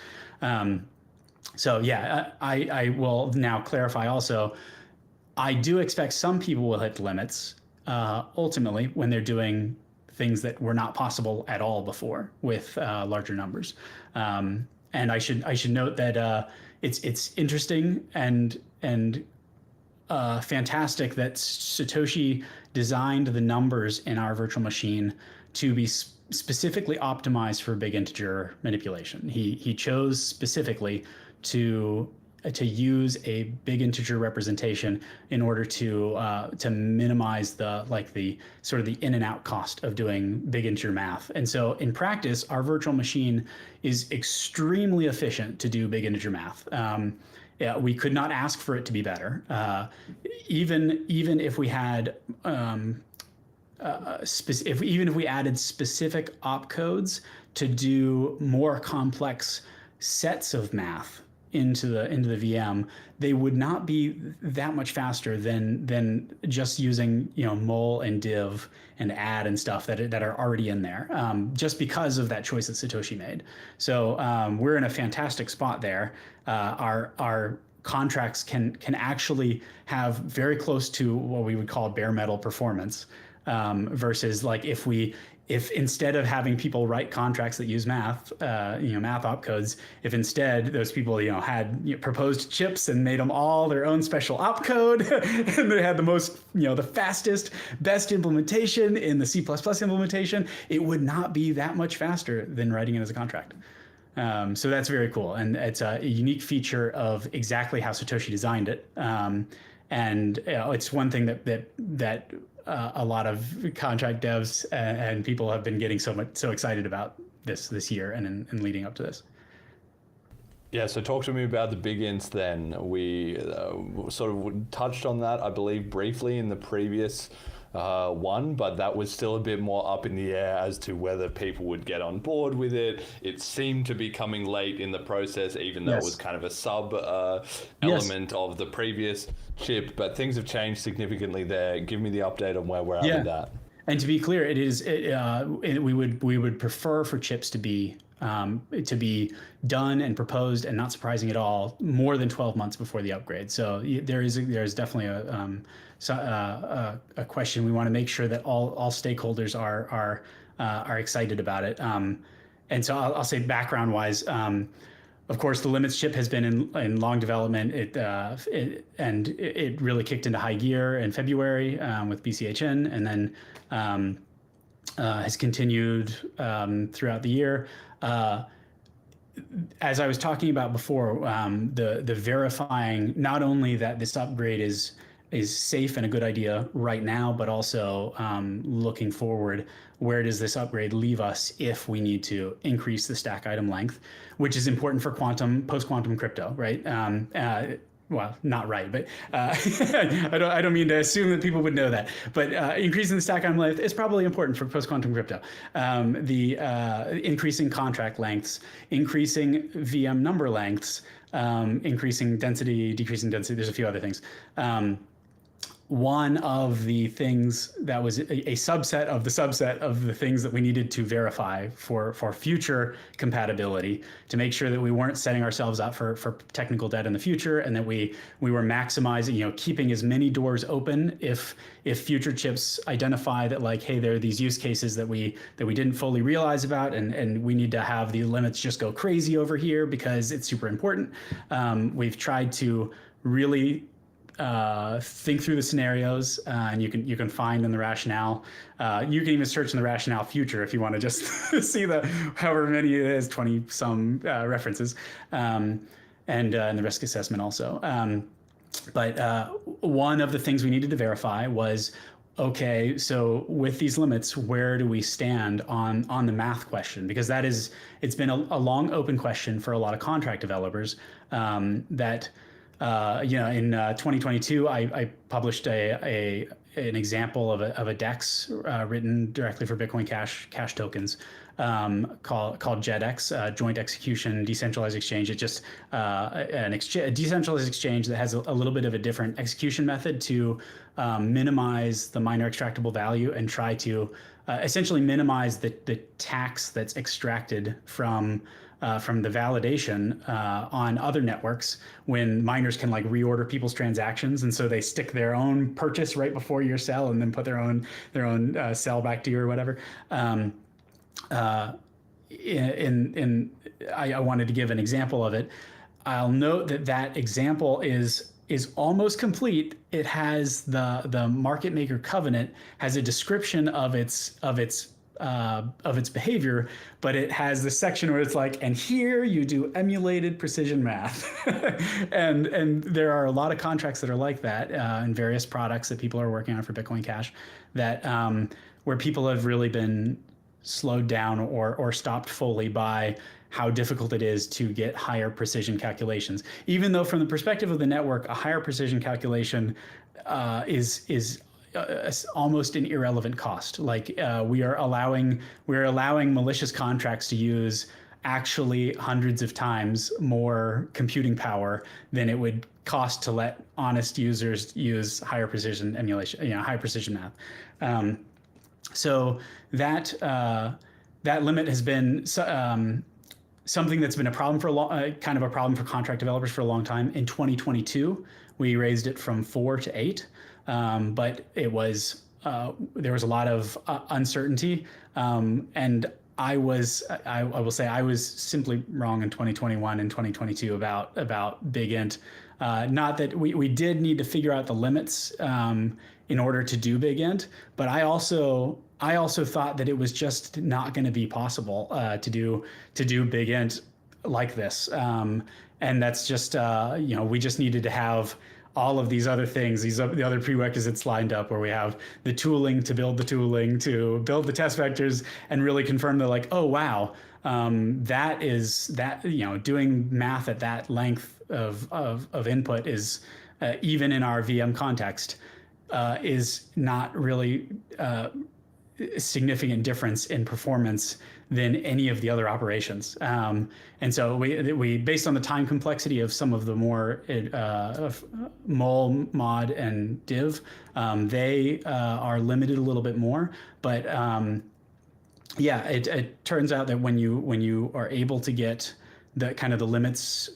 So yeah, I will now clarify also. I do expect some people will hit the limits ultimately when they're doing things that were not possible at all before with larger numbers. And I should note that it's interesting and fantastic that Satoshi designed the numbers in our virtual machine to be specifically optimized for big integer manipulation. He chose specifically to use a big integer representation in order to minimize the sort of the in and out cost of doing big integer math. And so in practice, our virtual machine is extremely efficient to do big integer math. We could not ask for it to be better. Even if we had even if we added specific opcodes to do more complex sets of math into the VM, they would not be that much faster than just using mul and div and add and stuff that are already in there, just because of that choice that Satoshi made. So we're in a fantastic spot there. Our contracts can actually have very close to what we would call bare metal performance, versus like if instead of having people write contracts that use math, math opcodes, if instead those people, had proposed chips and made them all their own special opcode, and they had the most, the fastest, best implementation in the C++ implementation, it would not be that much faster than writing it as a contract. So that's very cool. And it's a unique feature of exactly how Satoshi designed it. And it's one thing that a lot of contract devs and people have been getting so excited about this year and leading up to this. Yeah, so talk to me about the BigInts then. We sort of touched on that, I believe, briefly in the previous one, but that was still a bit more up in the air as to whether people would get on board with it. It seemed to be coming late in the process, even though it was kind of a sub element of the previous chip, but things have changed significantly there. Give me the update on where we're at with that. And to be clear, we would prefer for chips to be done and proposed, and not surprising at all, more than 12 months before the upgrade. So there's definitely a question. We want to make sure that all stakeholders are excited about it. And so I'll say background wise, of course, the limits chip has been in long development. It really kicked into high gear in February with BCHN, and then has continued throughout the year. As I was talking about before, the verifying not only that this upgrade is safe and a good idea right now, but also looking forward, where does this upgrade leave us if we need to increase the stack item length, which is important for post-quantum crypto, right? Well, not right, but I don't mean to assume that people would know that. But increasing the stack item length is probably important for post-quantum crypto. The increasing contract lengths, increasing VM number lengths, increasing density, decreasing density. There's a few other things. One of the things that was a subset of the things that we needed to verify for future compatibility, to make sure that we weren't setting ourselves up for technical debt in the future, and that we were maximizing, keeping as many doors open if future chips identify that, like, hey, there are these use cases that we didn't fully realize about, and we need to have the limits just go crazy over here because it's super important. We've tried to really think through the scenarios, and you can find in the rationale. You can even search in the rationale future if you want to just see the however many it is, 20 some references, and the risk assessment also. But one of the things we needed to verify was, okay, so with these limits, where do we stand on the math question? Because it's been a long open question for a lot of contract developers that. In 2022, I published an example of a DEX written directly for Bitcoin Cash tokens called JetX, Joint Execution Decentralized Exchange. It's just a decentralized exchange that has a little bit of a different execution method to minimize the miner extractable value and try to essentially minimize the tax that's extracted from the validation on other networks when miners can, like, reorder people's transactions, and so they stick their own purchase right before your sell and then put their own sell back to you or whatever. I wanted to give an example of it. I'll note that example is almost complete. It has the market maker covenant has a description of its behavior, but it has this section where it's like, and here you do emulated precision math. and there are a lot of contracts that are like that in various products that people are working on for Bitcoin Cash, that where people have really been slowed down or stopped fully by how difficult it is to get higher precision calculations. Even though from the perspective of the network, a higher precision calculation is almost an irrelevant cost. Like we're allowing malicious contracts to use actually hundreds of times more computing power than it would cost to let honest users use higher precision emulation, high precision math. So that limit has been something that's been a problem for kind of a problem for contract developers for a long time. In 2022, we raised it from 4 to 8. But it was there was a lot of uncertainty, and I will say I was simply wrong in 2021 and 2022 about BigInt. Not that we did need to figure out the limits in order to do BigInt, but I also thought that it was just not going to be possible to do BigInt like this, and that's just we just needed to have all of these other things, the other prerequisites lined up, where we have the tooling to build the tooling, to build the test vectors, and really confirm that, like, oh wow, doing math at that length of input is even in our VM context is not really a significant difference in performance than any of the other operations. And so we based on the time complexity of some of the more mul, mod, and div, they are limited a little bit more. But it turns out that when you are able to get the kind of the limits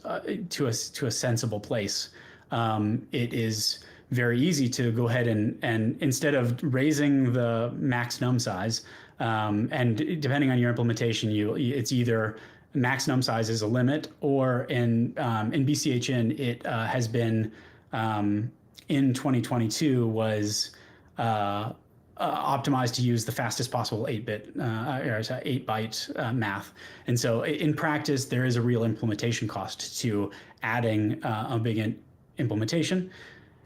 to a sensible place, it is very easy to go ahead and instead of raising the max num size, and depending on your implementation, it's either max num size is a limit, or in BCHN it has been in 2022 was optimized to use the fastest possible 8-byte math. And so in practice, there is a real implementation cost to adding a BigInt implementation.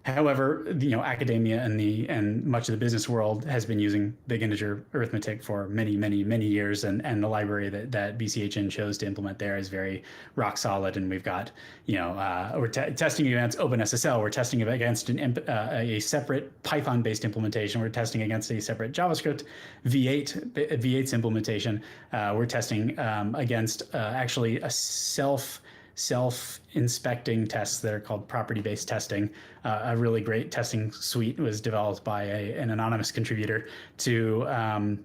However, academia and much of the business world has been using big integer arithmetic for many, many, many years, and the library that BCHN chose to implement there is very rock solid. And we've got, we're testing against OpenSSL, we're testing against a separate Python-based implementation, we're testing against a separate JavaScript V8's implementation, we're testing against actually a self-inspecting tests that are called property-based testing. A really great testing suite was developed by an anonymous contributor to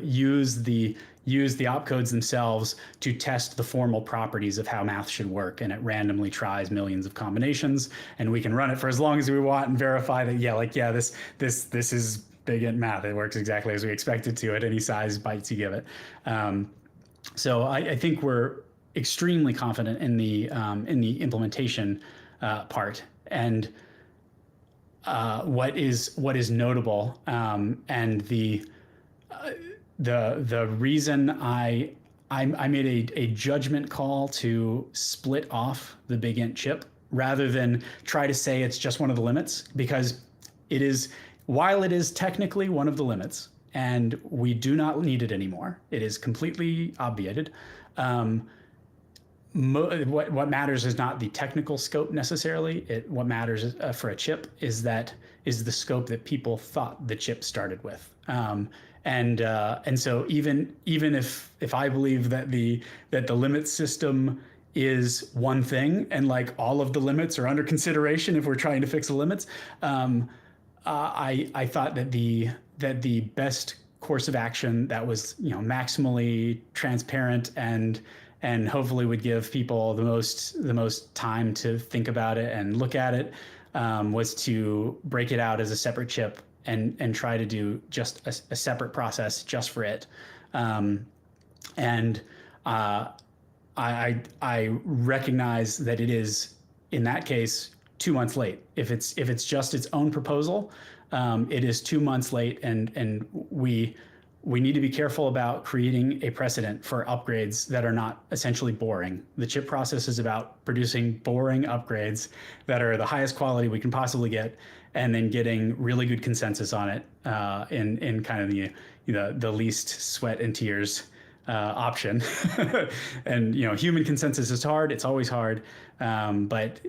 use the opcodes themselves to test the formal properties of how math should work, and it randomly tries millions of combinations, and we can run it for as long as we want and verify that this is BigInt math. It works exactly as we expect it to at any size bytes you give it. So I think we're extremely confident in the implementation part, and what is notable, and the reason I made a judgment call to split off the BigInt chip rather than try to say it's just one of the limits, because it is, while it is technically one of the limits and we do not need it anymore, it is completely obviated. What matters is not the technical scope necessarily. What matters for a chip is the scope that people thought the chip started with. And so even if I believe that the limit system is one thing, and like all of the limits are under consideration if we're trying to fix the limits, I thought that the best course of action that was maximally transparent and hopefully would give people the most time to think about it and look at it, was to break it out as a separate chip and try to do just a separate process just for it. I recognize that it is, in that case, 2 months late. If it's just its own proposal, it is 2 months late, and we need to be careful about creating a precedent for upgrades that are not essentially boring. The chip process is about producing boring upgrades that are the highest quality we can possibly get, and then getting really good consensus on it in kind of the least sweat and tears option. And human consensus is hard. It's always hard, but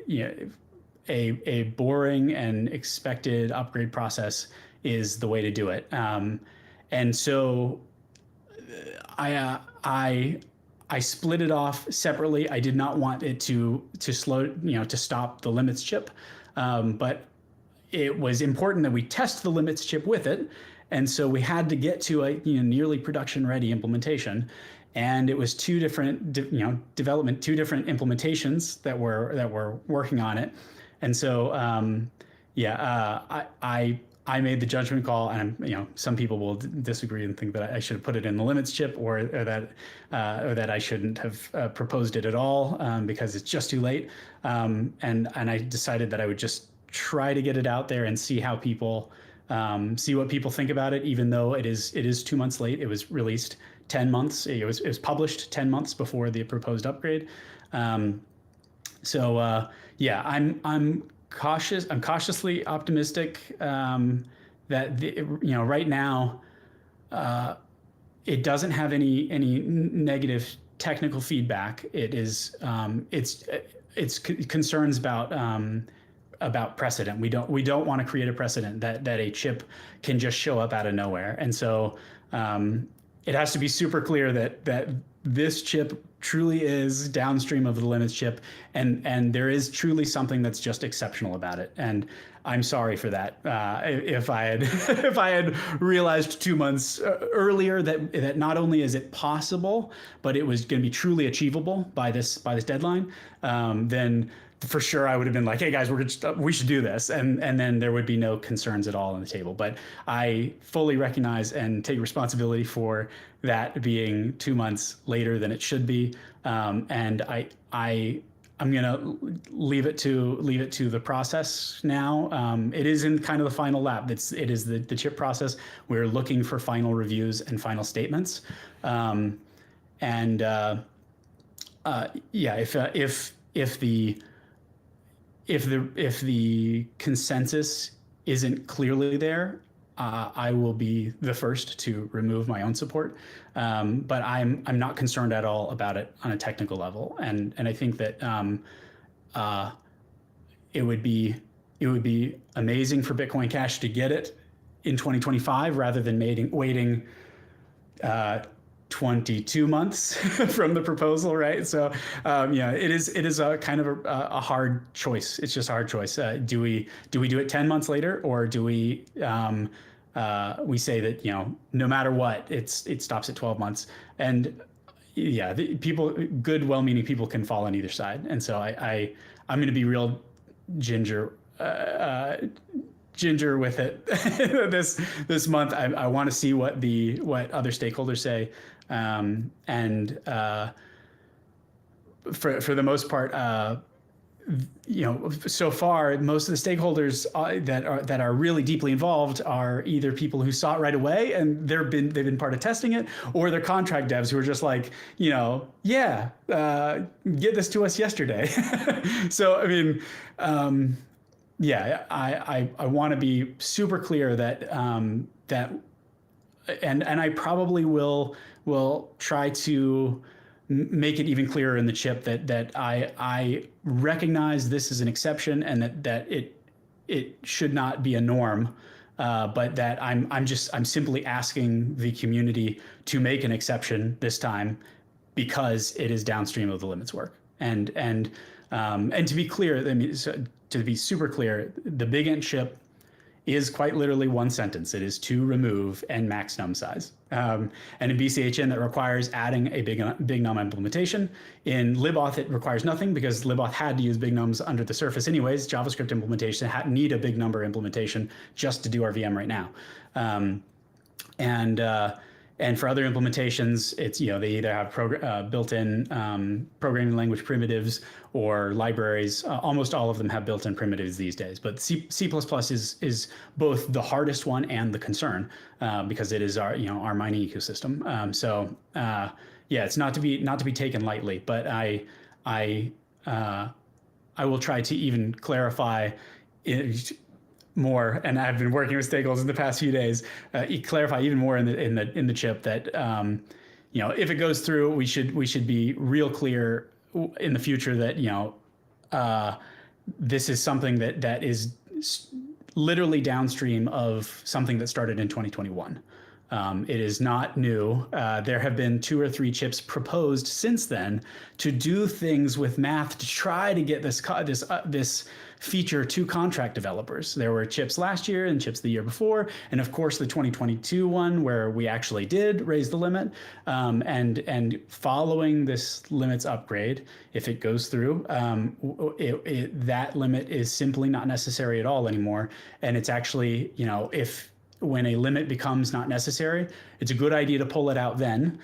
a boring and expected upgrade process is the way to do it. And so I split it off separately. I did not want it to stop the limits chip, but it was important that we test the limits chip with it. And so we had to get to a nearly production ready implementation. And it was two different implementations that were working on it. And so I made the judgment call, and some people will disagree and think that I should have put it in the limits chip, or that I shouldn't have proposed it at all because it's just too late. And I decided that I would just try to get it out there and see how people see what people think about it, even though it is 2 months late. It was released 10 months. It was published 10 months before the proposed upgrade. I'm cautious. I'm cautiously optimistic that right now it doesn't have any negative technical feedback. It is it's concerns about precedent. We don't want to create a precedent that a chip can just show up out of nowhere, and so it has to be super clear that this chip truly is downstream of the limits chip, and there is truly something that's just exceptional about it. And I'm sorry for that. If I had realized 2 months earlier that not only is it possible, but it was going to be truly achievable by this deadline, then for sure I would have been like, hey guys, we should do this, and then there would be no concerns at all on the table. But I fully recognize and take responsibility for that being 2 months later than it should be, and I'm gonna leave it to the process now. It is in kind of the final lap. It is the chip process. We're looking for final reviews and final statements, if if the consensus isn't clearly there, I will be the first to remove my own support. But I'm not concerned at all about it on a technical level, and I think that it would be amazing for Bitcoin Cash to get it in 2025 rather than waiting 22 months from the proposal, right? So it is a kind of a hard choice. It's just a hard choice. Do we do it 10 months later, or do we say that no matter what, it stops at 12 months? And good, well-meaning people can fall on either side. And so I'm going to be real ginger with it this month. I want to see what other stakeholders say, and for the most part, so far most of the stakeholders that are really deeply involved are either people who saw it right away and they've been part of testing it, or they're contract devs who are just like, get this to us yesterday. So I mean. I want to be super clear that and I probably will try to make it even clearer in the chip that I recognize this is an exception, and that it should not be a norm, but that I'm simply asking the community to make an exception this time because it is downstream of the limits work. And to be clear, to be super clear, the BigInt chip is quite literally one sentence. It is to remove and max num size. And in BCHN, that requires adding a big num implementation. In libauth, it requires nothing because libauth had to use big nums under the surface anyways. JavaScript implementation need a big number implementation just to do our VM right now. And for other implementations, it's they either have built-in programming language primitives or libraries. Almost all of them have built-in primitives these days. But C++ is both the hardest one and the concern because it is our mining ecosystem. It's not to be taken lightly. But I will try to even clarify more, and I've been working with stakeholders in the past few days, clarify even more in the chip that if it goes through, we should be real clear in the future that this is something that is literally downstream of something that started in 2021. It is not new. There have been 2 or 3 chips proposed since then to do things with math to try to get this feature to contract developers. There were chips last year and chips the year before, and of course the 2022 one where we actually did raise the limit. And following this limits upgrade, if it goes through, that limit is simply not necessary at all anymore. And it's actually, when a limit becomes not necessary, it's a good idea to pull it out then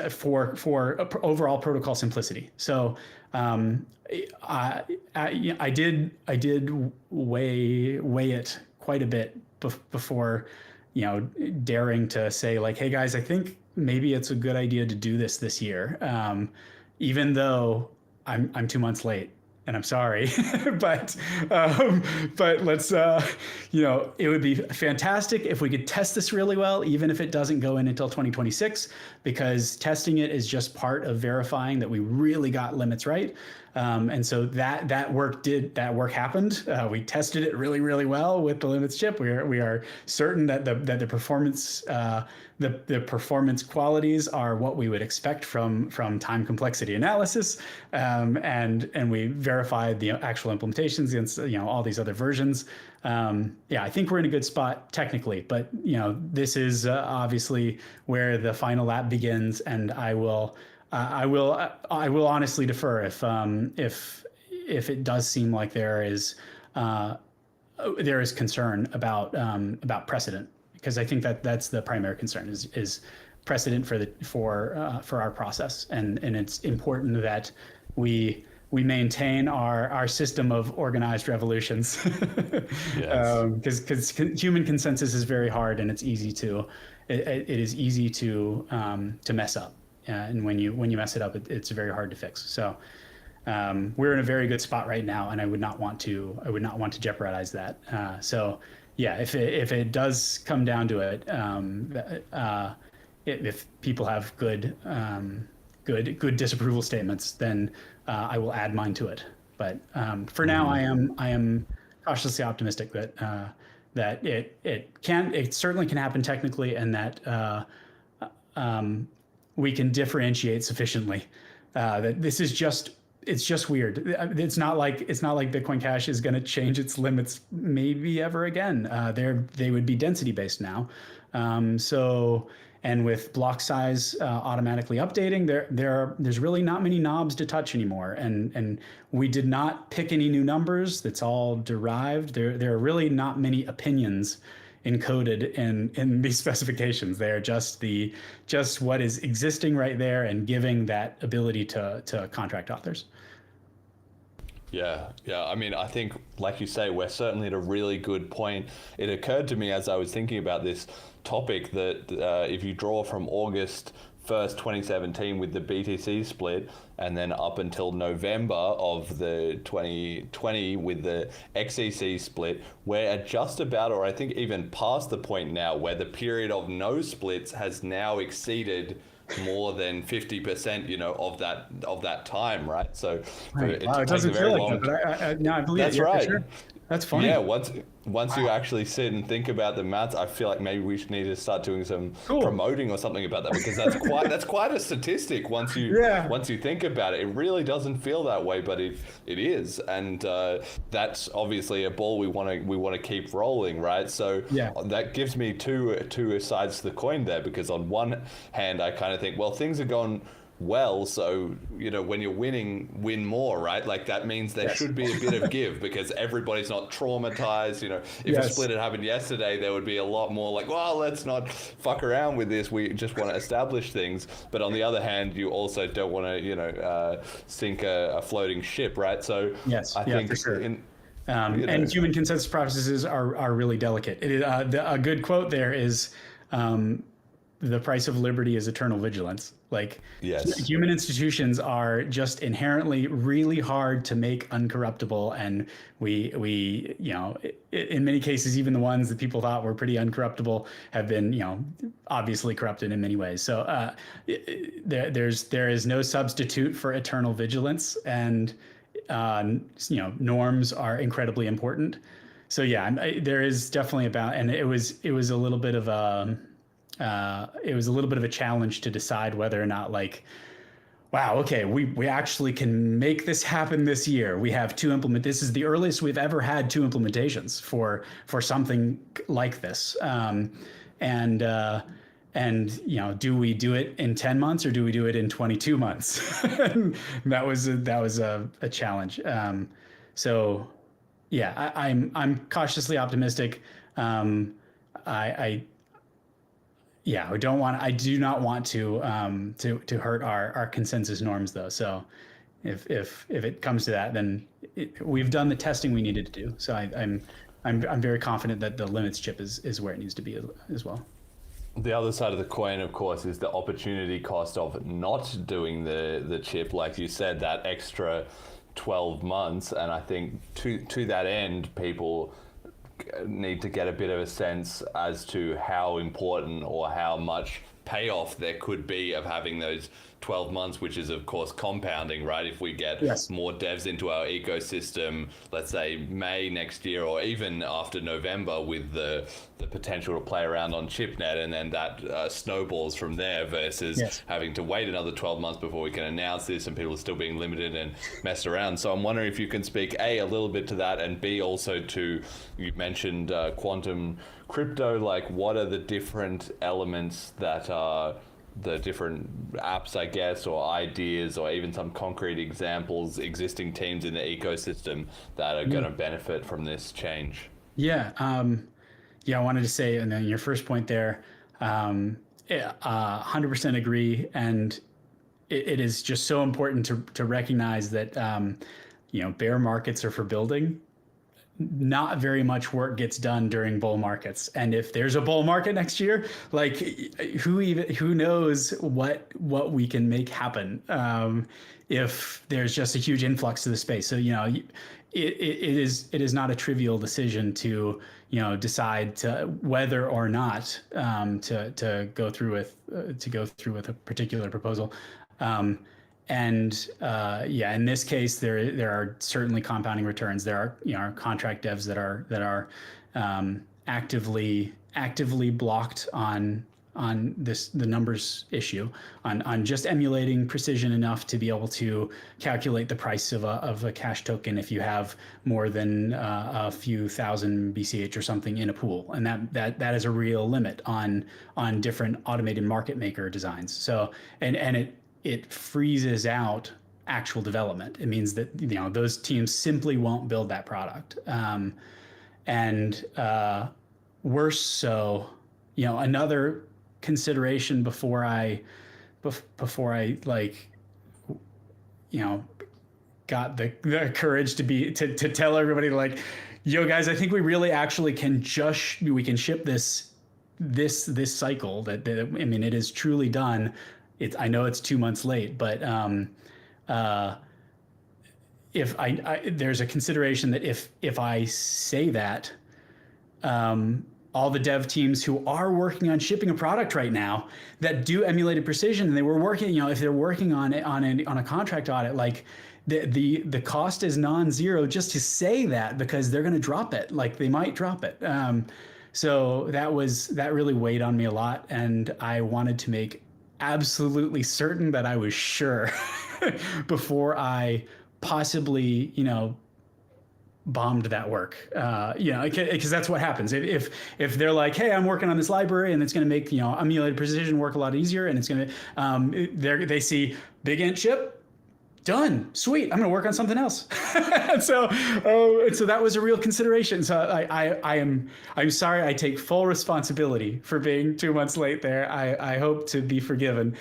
for overall protocol simplicity. So I did weigh it quite a bit before daring to say like, hey guys, I think maybe it's a good idea to do this year, even though I'm 2 months late. And I'm sorry, but let's, it would be fantastic if we could test this really well, even if it doesn't go in until 2026, because testing it is just part of verifying that we really got limits right. And so that work happened. We tested it really, really well with the limits chip. We are certain that the performance the performance qualities are what we would expect from time complexity analysis, and we verified the actual implementations against all these other versions. I think we're in a good spot technically, but this is obviously where the final lap begins, and I will honestly defer if it does seem like there is concern about precedent, because I think that's the primary concern is precedent for our process, and it's important that we maintain our system of organized revolutions. Because human consensus is very hard, and it is easy to mess up. And when you mess it up, it's very hard to fix. So we're in a very good spot right now, and I would not want to jeopardize that. So yeah, if it does come down to it, if people have good disapproval statements, then I will add mine to it. But for now, I am cautiously optimistic that it certainly can happen technically, and that we can differentiate sufficiently. That this is it's just weird. It's not like Bitcoin Cash is going to change its limits maybe ever again. They would be density based now. And with block size automatically updating, there's really not many knobs to touch anymore. And we did not pick any new numbers. That's all derived. There are really not many opinions encoded in these specifications. They are just what is existing right there and giving that ability to contract authors. Yeah. I mean, I think, like you say, we're certainly at a really good point. It occurred to me as I was thinking about this topic that if you draw from August 1st, 2017 with the BTC split, and then up until November of the 2020 with the XEC split, we're at just about, or I think even past the point now where the period of no splits has now exceeded more than 50%, of that time, right? So right. It doesn't feel like that, but I believe that's right. For sure. That's funny. Yeah, once you actually sit and think about the maths, I feel like maybe we need to start doing some promoting or something about that, because that's quite a statistic once you think about it. It really doesn't feel that way, but it is, and that's obviously a ball we want to keep rolling, right? So that gives me two sides to the coin there, because on one hand I kind of think, well, things are going well, so when you're winning, win more, right? Like that means there should be a bit of give, because everybody's not traumatized. If a split had happened yesterday, there would be a lot more like, well, let's not fuck around with this, we just want to establish things. But on the other hand, you also don't want to sink a floating ship, right? So I think for sure. And human consensus processes are really delicate. A good quote there is, the price of liberty is eternal vigilance. Like, human institutions are just inherently really hard to make uncorruptible, and we in many cases, even the ones that people thought were pretty uncorruptible have been obviously corrupted in many ways. So there is no substitute for eternal vigilance, and norms are incredibly important. So there is definitely and it was a little bit of a challenge to decide whether or not, like, wow, okay, we actually can make this happen this year. We have this is the earliest we've ever had 2 implementations for something like this. And do we do it in 10 months or do we do it in 22 months? that was a challenge. So yeah, I'm cautiously optimistic. I do not want to hurt our consensus norms, though. So if it comes to that, then we've done the testing we needed to do. So I'm very confident that the limits chip is where it needs to be as well. The other side of the coin, of course, is the opportunity cost of not doing the chip. Like you said, that extra 12 months. And I think to that end, people need to get a bit of a sense as to how important or how much payoff there could be of having those 12 months, which is of course compounding, right? If we get more devs into our ecosystem, let's say May next year, or even after November, with the potential to play around on ChipNet, and then that snowballs from there, versus having to wait another 12 months before we can announce this, and people are still being limited and messed around. So I'm wondering if you can speak a little bit to that, and B, also to, you mentioned quantum crypto, like what are the different elements that are the different apps, I guess, or ideas, or even some concrete examples, existing teams in the ecosystem that are going to benefit from this change? I wanted to say, and then your first point there, 100% agree. And it is just so important to recognize that, bear markets are for building. not very much work gets done during bull markets. And if there's a bull market next year, like who knows what we can make happen if there's just a huge influx to the space. So, it is not a trivial decision to, decide to whether or not to go through with a particular proposal. In this case, there are certainly compounding returns. There are contract devs that are actively blocked on the numbers issue, on just emulating precision enough to be able to calculate the price of a cash token if you have more than a few thousand BCH or something in a pool, and that is a real limit on different automated market maker designs. So it freezes out actual development. It means that those teams simply won't build that product, and worse so, another consideration before I got the courage to tell everybody, like, yo guys, I think we really actually can we can ship this cycle. That it is truly done. I know it's 2 months late, but if there's a consideration that if I say that, all the dev teams who are working on shipping a product right now that do emulated precision, and they were working, if they're working on it on a contract audit, like the cost is non-zero just to say that, because they're going to drop it. Like, they might drop it. So that really weighed on me a lot, and I wanted to make absolutely certain that I was sure before I possibly, bombed that work, because that's what happens. If they're like, hey, I'm working on this library and it's going to make, emulated precision work a lot easier, and it's going to, they see BigInt CHIP, done, sweet, I'm going to work on something else. so that was a real consideration. So I'm sorry, I take full responsibility for being 2 months late there. I hope to be forgiven.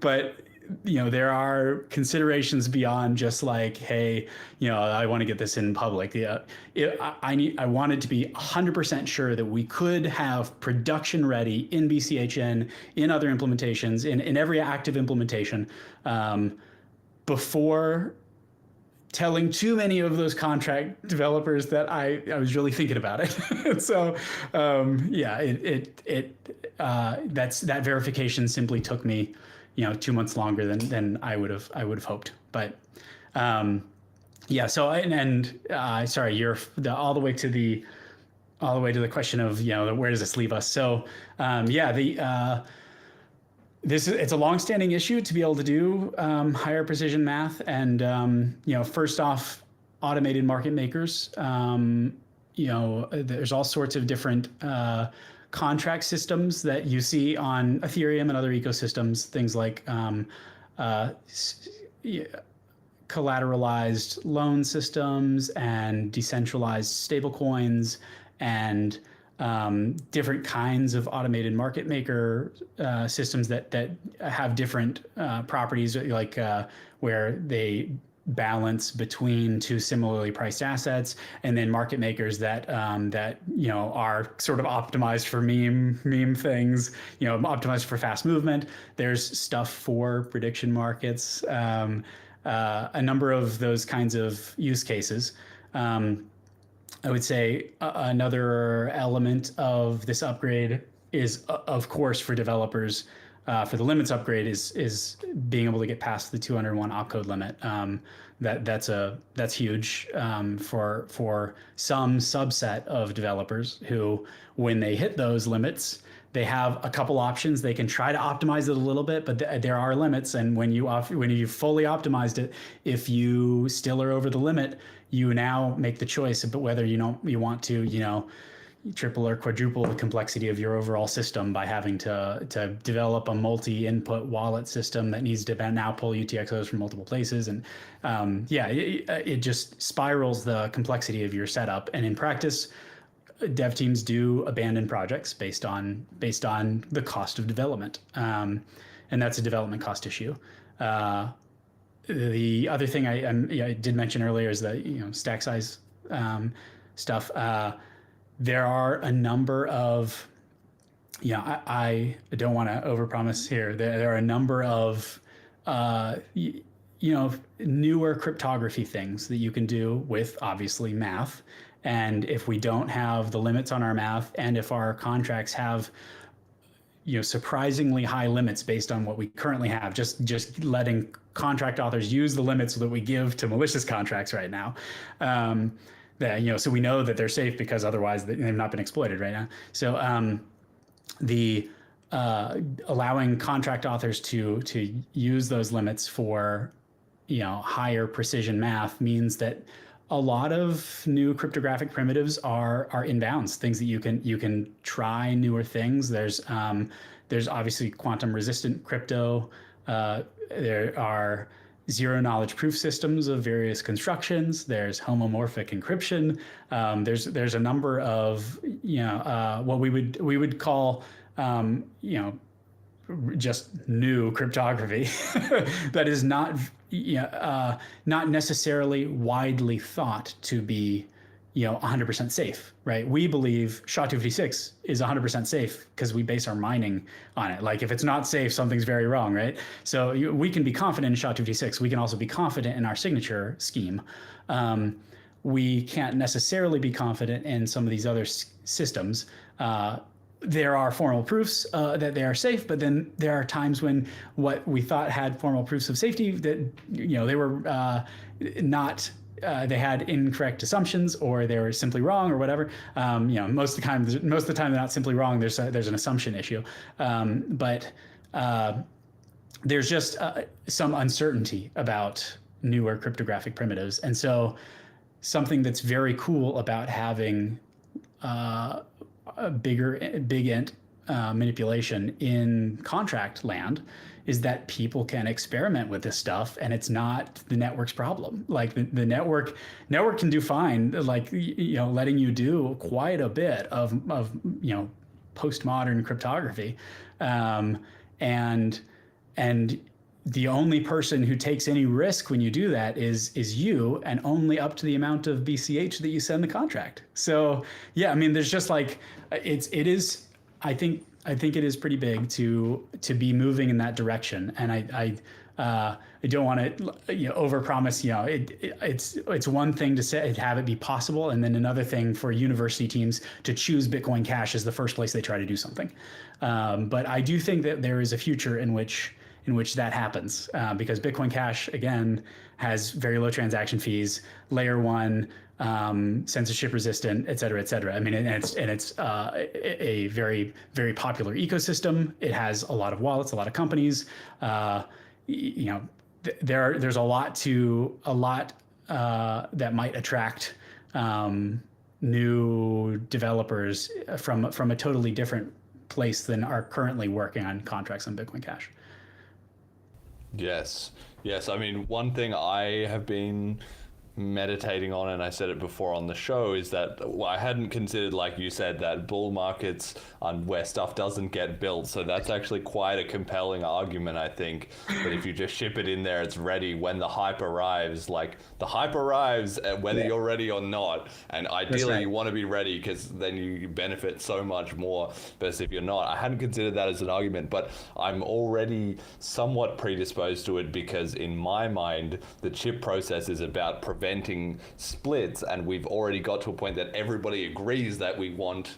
But there are considerations beyond just like, hey, I want to get this in public. I wanted to be 100% sure that we could have production ready in BCHN, in other implementations, in every active implementation, before telling too many of those contract developers that I was really thinking about it. So that verification simply took me 2 months longer than I would have hoped. But so sorry, you're all the way to the question of where does this leave us. So it's a long-standing issue to be able to do higher precision math, and first off, automated market makers. There's all sorts of different contract systems that you see on Ethereum and other ecosystems, things like collateralized loan systems and decentralized stablecoins, and different kinds of automated market maker systems that have different properties, like where they balance between two similarly priced assets, and then market makers that are sort of optimized for meme things, optimized for fast movement. There's stuff for prediction markets, a number of those kinds of use cases. I would say another element of this upgrade is, of course, for developers, for the limits upgrade is being able to get past the 201 opcode limit. That's huge for some subset of developers who, when they hit those limits, they have a couple options. They can try to optimize it a little bit, but there are limits. And when you fully optimized it, if you still are over the limit, you now make the choice about whether you want to triple or quadruple the complexity of your overall system by having to develop a multi-input wallet system that needs to now pull UTXOs from multiple places. And it just spirals the complexity of your setup. And in practice, dev teams do abandon projects based on the cost of development. And that's a development cost issue. the other thing I did mention earlier is the stack size stuff. There are a number of I don't want to overpromise here. There are a number of newer cryptography things that you can do with obviously math. And if we don't have the limits on our math, and if our contracts have surprisingly high limits based on what we currently have, just letting contract authors use the limits that we give to malicious contracts right now, so we know that they're safe because otherwise they've not been exploited right now. So allowing contract authors to use those limits for higher precision math means that a lot of new cryptographic primitives are in bounds, things that you can try newer things. There's obviously quantum resistant crypto. There are zero knowledge proof systems of various constructions. There's homomorphic encryption. There's a number of what we would call just new cryptography that is not necessarily widely thought to be 100% safe, right? We believe SHA-256 is 100% safe because we base our mining on it. Like if it's not safe, something's very wrong, right? So we can be confident in SHA-256. We can also be confident in our signature scheme. We can't necessarily be confident in some of these other systems. There are formal proofs that they are safe, but then there are times when what we thought had formal proofs of safety that they were not. They had incorrect assumptions, or they were simply wrong, or whatever. Most of the time they're not simply wrong. There's an assumption issue, but there's just some uncertainty about newer cryptographic primitives, and so something that's very cool about having a BigInt manipulation in contract land is that people can experiment with this stuff, and it's not the network's problem. Like the network can do fine, like letting you do quite a bit of postmodern cryptography, and the only person who takes any risk when you do that is you, and only up to the amount of BCH that you send the contract. So yeah, I mean, there's just like it is. I think it is pretty big to be moving in that direction, and I don't want to overpromise. It's one thing to say have it be possible, and then another thing for university teams to choose Bitcoin Cash as the first place they try to do something. But I do think that there is a future in which that happens, because Bitcoin Cash again has very low transaction fees, layer one, censorship resistant, et cetera, et cetera. I mean, and it's a very, very popular ecosystem. It has a lot of wallets, a lot of companies. There's a lot that might attract new developers from a totally different place than are currently working on contracts on Bitcoin Cash. Yes. I mean, one thing I have been meditating on, and I said it before on the show, is that I hadn't considered, like you said, that bull markets on where stuff doesn't get built. So that's actually quite a compelling argument, I think, that if you just ship it in there, it's ready when the hype arrives. Like the hype arrives whether you're ready or not, and ideally you want to be ready because then you benefit so much more. But if you're not, I hadn't considered that as an argument, but I'm already somewhat predisposed to it because in my mind the chip process is about preventing splits, and we've already got to a point that everybody agrees that we want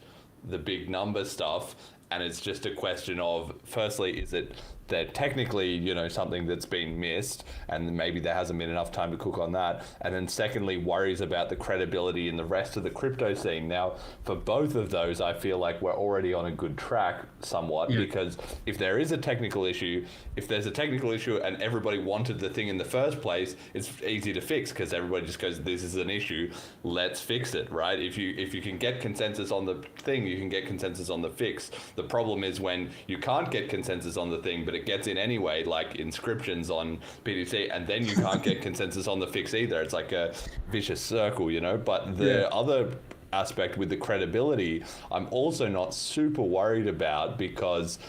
the big number stuff, and it's just a question of, firstly, is it that technically, something that's been missed, and maybe there hasn't been enough time to cook on that, and then secondly, worries about the credibility in the rest of the crypto scene. Now, for both of those, I feel like we're already on a good track somewhat, because if there is a technical issue, if there's a technical issue and everybody wanted the thing in the first place, it's easy to fix because everybody just goes, this is an issue, let's fix it, right? If you can get consensus on the thing, you can get consensus on the fix. The problem is when you can't get consensus on the thing, but it gets in anyway, like inscriptions on BTC, and then you can't get consensus on the fix either. It's like a vicious circle, But the other aspect with the credibility, I'm also not super worried about, because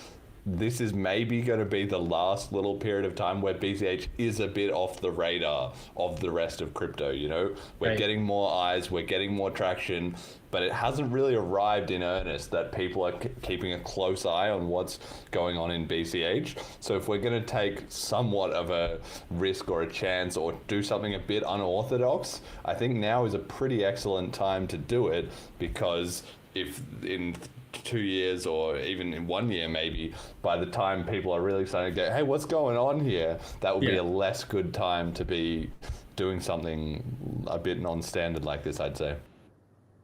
this is maybe going to be the last little period of time where BCH is a bit off the radar of the rest of crypto. You know, we're getting more eyes, we're getting more traction, but it hasn't really arrived in earnest that people are keeping a close eye on what's going on in BCH. So if we're going to take somewhat of a risk or a chance or do something a bit unorthodox, I think now is a pretty excellent time to do it, because if in 2 years or even in 1 year maybe, by the time people are really starting to go, hey, what's going on here, that would be a less good time to be doing something a bit non-standard like this, I'd say.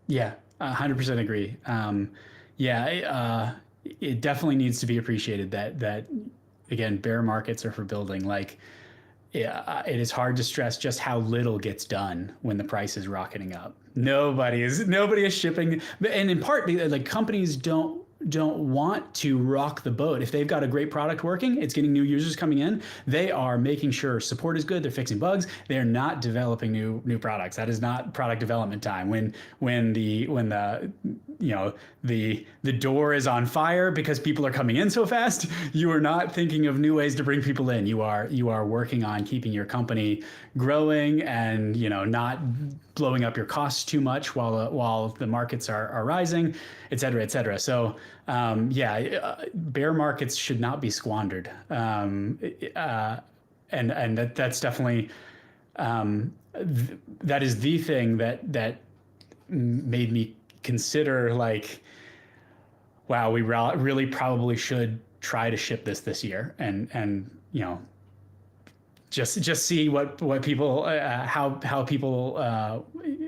Yeah, 100% agree. It definitely needs to be appreciated that again, bear markets are for building. Like, it is hard to stress just how little gets done when the price is rocketing up. Nobody is shipping, and in part because like companies don't want to rock the boat. If they've got a great product working, it's getting new users coming in, they are making sure support is good, they're fixing bugs, they're not developing new products. That is not product development time. When the door is on fire because people are coming in so fast, you are not thinking of new ways to bring people in. You are working on keeping your company growing and, you know, not blowing up your costs too much while the markets are rising, et cetera, et cetera. So bear markets should not be squandered. And that's definitely, that is the thing that made me consider, like, wow, we really probably should try to ship this year and you know, just see what people how people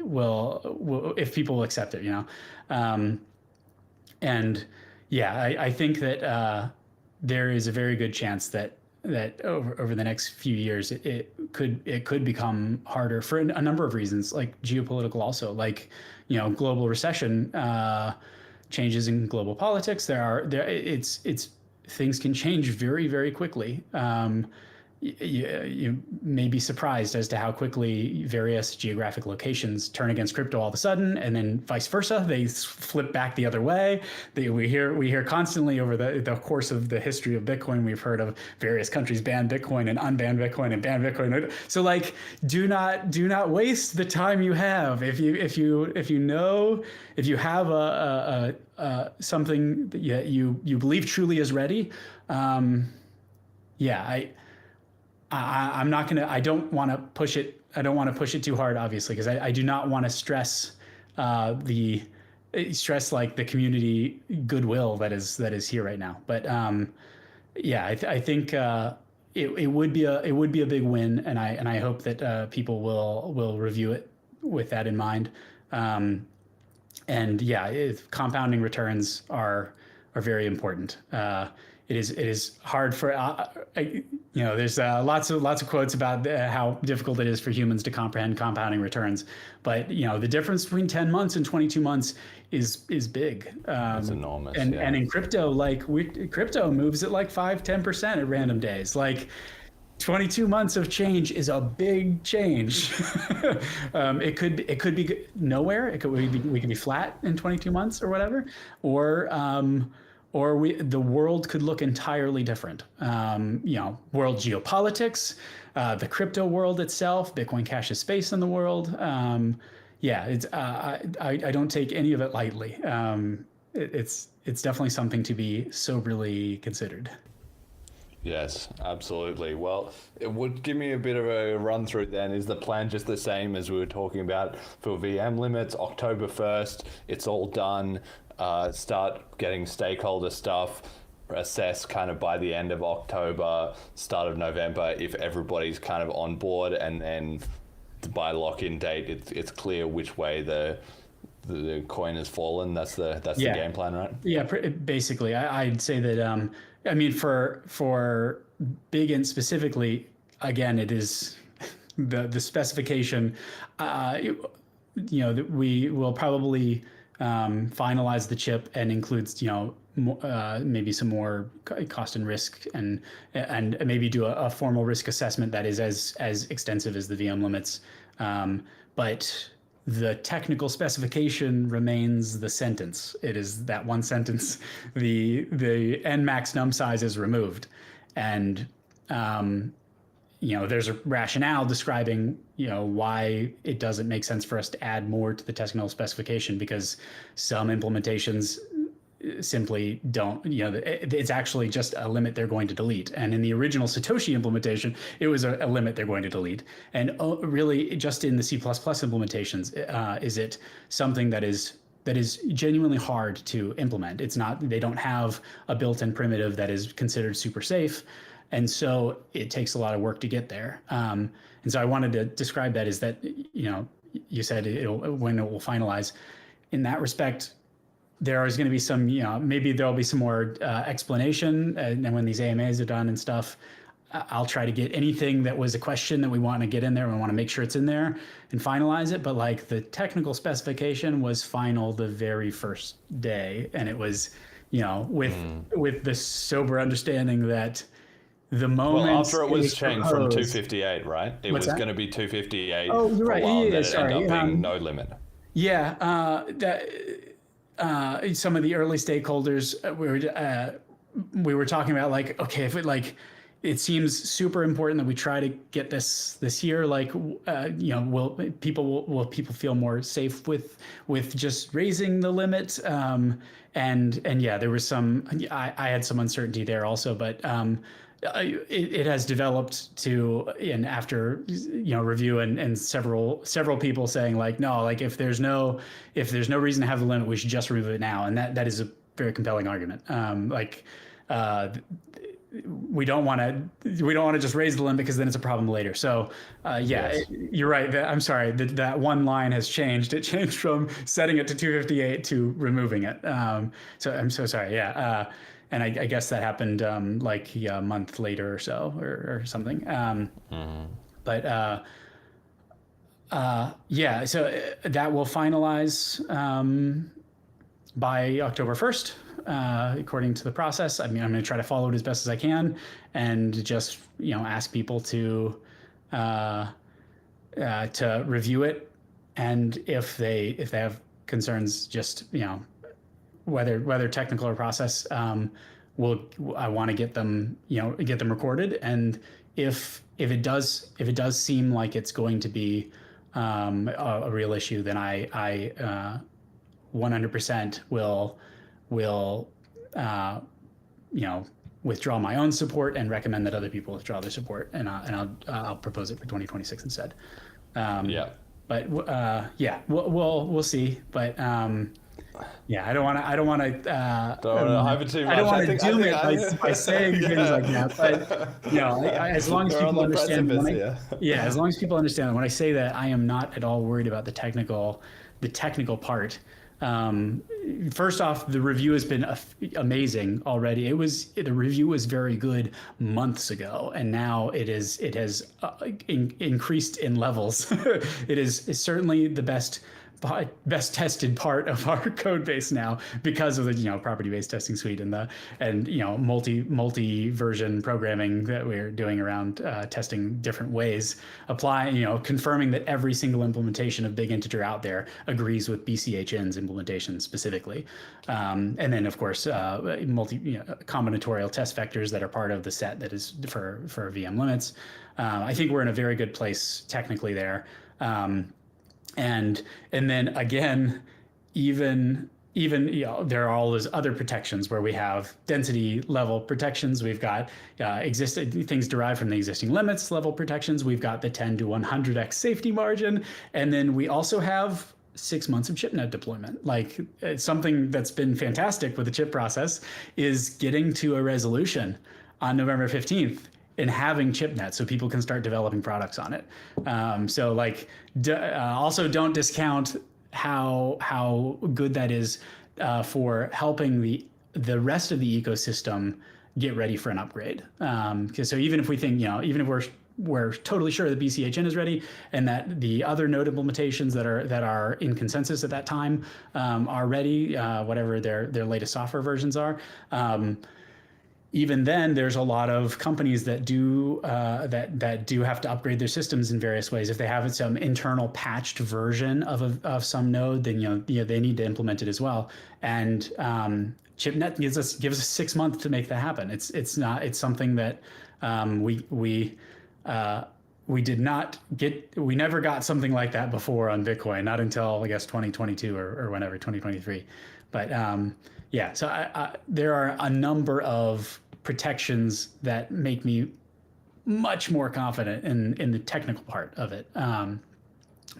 will if people will accept it, you know. I think that there is a very good chance that over the next few years it could become harder for a number of reasons, like geopolitical, also, like, you know, global recession, changes in global politics. It's things can change very, very quickly. You may be surprised as to how quickly various geographic locations turn against crypto all of a sudden, and then vice versa. They flip back the other way. We hear constantly over the course of the history of Bitcoin, we've heard of various countries ban Bitcoin and unban Bitcoin and ban Bitcoin. So, like, do not waste the time you have. If you have something that you believe truly is ready, I'm not gonna. I don't want to push it. I don't want to push it too hard, obviously, because I do not want to stress like the community goodwill that is here right now. But I think it would be a big win, and I hope that people will review it with that in mind. Compounding returns are very important. It is hard for there's lots of quotes about how difficult it is for humans to comprehend compounding returns, but you know, the difference between 10 months and 22 months is big. It's enormous. And in crypto, like, crypto moves at like 5-10% at random days. Like, 22 months of change is a big change. It could be nowhere. We could be flat in 22 months or whatever, or the world could look entirely different. World geopolitics, the crypto world itself, Bitcoin Cash's space in the world. I don't take any of it lightly. It's definitely something to be soberly considered. Yes, absolutely. Well, it would give me a bit of a run through then. Is the plan just the same as we were talking about for VM limits? October 1st, it's all done. Start getting stakeholder stuff, assess kind of by the end of October, start of November, if everybody's kind of on board, and then by lock-in date, it's clear which way the coin has fallen. That's the game plan, right? Yeah, basically. I'd say that, for BigInt specifically, again, it is the specification, we will probably finalize the chip and includes, maybe some more cost and risk, and maybe do a formal risk assessment that is as extensive as the VM limits. But the technical specification remains the sentence. It is that one sentence. The n max num size is removed, and there's a rationale describing why it doesn't make sense for us to add more to the technical specification, because some implementations simply don't, it's actually just a limit they're going to delete. And in the original Satoshi implementation, it was a limit they're going to delete. And really just in the C++ implementations, is it something that is genuinely hard to implement. It's not, they don't have a built-in primitive that is considered super safe. And so it takes a lot of work to get there. And so I wanted to describe that, is that, you said when it will finalize. In that respect, there is going to be some, maybe there'll be some more explanation, and when these AMAs are done and stuff, I'll try to get anything that was a question that we want to get in there, and we want to make sure it's in there and finalize it. But like the technical specification was final the very first day, and it was, with the sober understanding that the moment after it was changed from 258, right? It was going to be 258 for a while, and then it ended up being no limit. Yeah, some of the early stakeholders we were talking about, like, okay, if it seems super important that we try to get this year, like, will people feel more safe with just raising the limit? And yeah, there was some, I had some uncertainty there also, but it has developed to, and after review and several people saying, like, no, like, if there's no reason to have the limit, we should just remove it now. And that is a very compelling argument. We don't want to just raise the limit, because then it's a problem later. So yes. You're right. I'm sorry that one line has changed. It changed from setting it to 258 to removing it. So I'm so sorry. Yeah. And I guess that happened like a month later or so, or something. But yeah, so that will finalize by October 1st, according to the process. I mean, I'm going to try to follow it as best as I can, and just ask people to review it, and if they have concerns, just whether technical or process, I want to get them recorded. And if it does seem like it's going to be a real issue, then I 100% will withdraw my own support and recommend that other people withdraw their support, and I'll propose it for 2026 instead. But yeah, we'll see. But yeah, I don't want to hype it too much. I don't want to doom it by saying things like that. But as long as people understand, as long as people understand, when I say that, I am not at all worried about the technical part. First off, the review has been amazing already. The review was very good months ago, and now it has increased in levels. It is certainly the best tested part of our code base now, because of the property-based testing suite and multi version programming that we're doing around testing different ways, confirming that every single implementation of big integer out there agrees with BCHN's implementation specifically, and then of course combinatorial test vectors that are part of the set that is for VM limits. I think we're in a very good place technically there. And then again, even there are all those other protections where we have density level protections. We've got existing things derived from the existing limits level protections. We've got the 10 to 100x safety margin, and then we also have 6 months of ChipNet deployment. Like, it's something that's been fantastic with the chip process is getting to a resolution on November 15th. And having ChipNet so people can start developing products on it. So like, also don't discount how good that is for helping the rest of the ecosystem get ready for an upgrade. So even if we think, even if we're totally sure that BCHN is ready, and that the other node implementations that are in consensus at that time are ready, whatever their latest software versions are. even then, there's a lot of companies that do that do have to upgrade their systems in various ways. If they have some internal patched version of some node, then they need to implement it as well. And ChipNet gives us 6 months to make that happen. It's something that we never got something like that before on Bitcoin, not until I guess 2022 or whenever, 2023. But so there are a number of protections that make me much more confident in the technical part of it.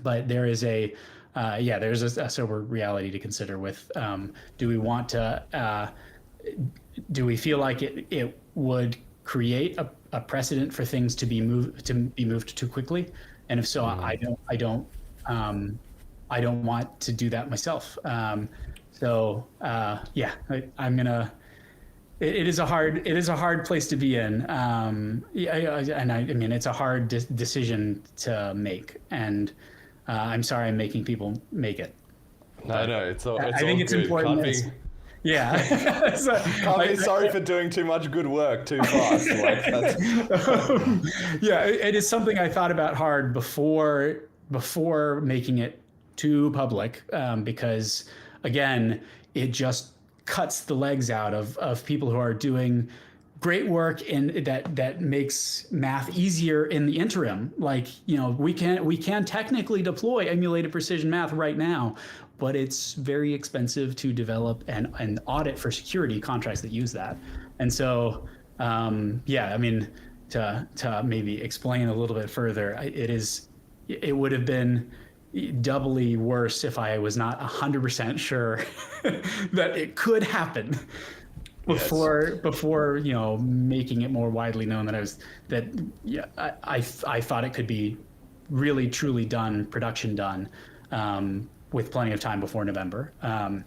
But there is there's a sober reality to consider with, do we want to, do we feel like it would create a precedent for things to be moved too quickly? And if so, I don't want to do that myself. I'm gonna. It is a hard place to be in. I mean, it's a hard decision to make, and I'm sorry I'm making people make it. No, it's all. I think it's important. Yeah. Can't be sorry for doing too much good work too fast. It is something I thought about hard before making it too public, because again, it just cuts the legs out of people who are doing great work in that makes math easier in the interim. Like, we can technically deploy emulated precision math right now, but it's very expensive to develop and audit for security contracts that use that. And so, I mean, to maybe explain a little bit further, it would have been doubly worse if I was not 100% sure that it could happen before making it more widely known that I thought it could be really truly done, production done, with plenty of time before November. And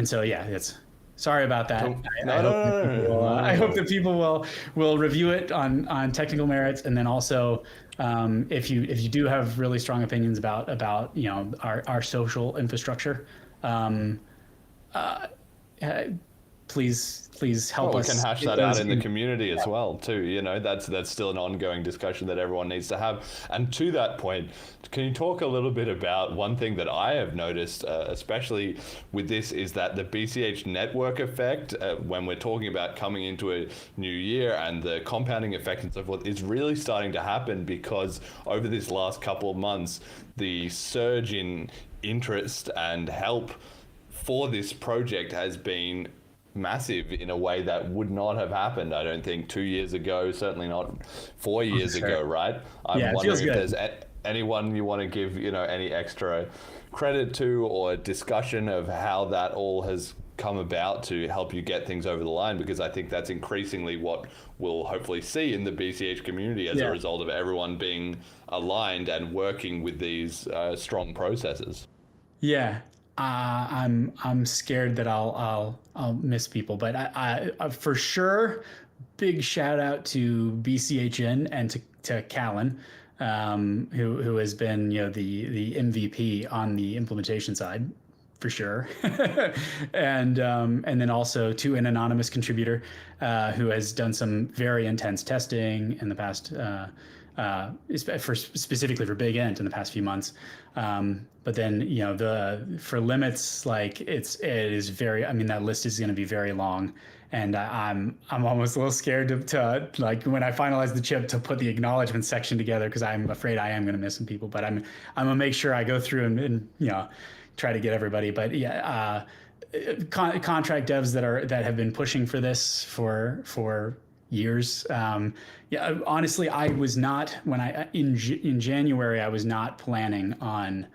so it's sorry about that. I hope that people will review it on technical merits, and then also if you do have really strong opinions about our social infrastructure, please help us. We can hash that out in the community as well too. That's still an ongoing discussion that everyone needs to have. And to that point, can you talk a little bit about one thing that I have noticed, especially with this, is that the BCH network effect, when we're talking about coming into a new year and the compounding effect and so forth, is really starting to happen, because over this last couple of months, the surge in interest and help for this project has been massive in a way that would not have happened, I don't think, 2 years ago, certainly not 4 years ago, right? I'm wondering if there's anyone you want to give, any extra credit to or discussion of how that all has come about to help you get things over the line, because I think that's increasingly what we'll hopefully see in the BCH community as a result of everyone being aligned and working with these strong processes. Yeah. I'm scared that I'll miss people, but I for sure, big shout out to BCHN and to Callan, who has been the MVP on the implementation side, for sure, and then also to an anonymous contributor who has done some very intense testing in the past. Specifically for BigInt in the past few months, but then for limits, like it is very. I mean, that list is going to be very long, and I'm almost a little scared to like when I finalize the chip to put the acknowledgement section together, because I'm afraid I am going to miss some people. But I'm gonna make sure I go through and try to get everybody. But contract devs that have been pushing for this for years. Honestly, I was not, in January, I was not planning on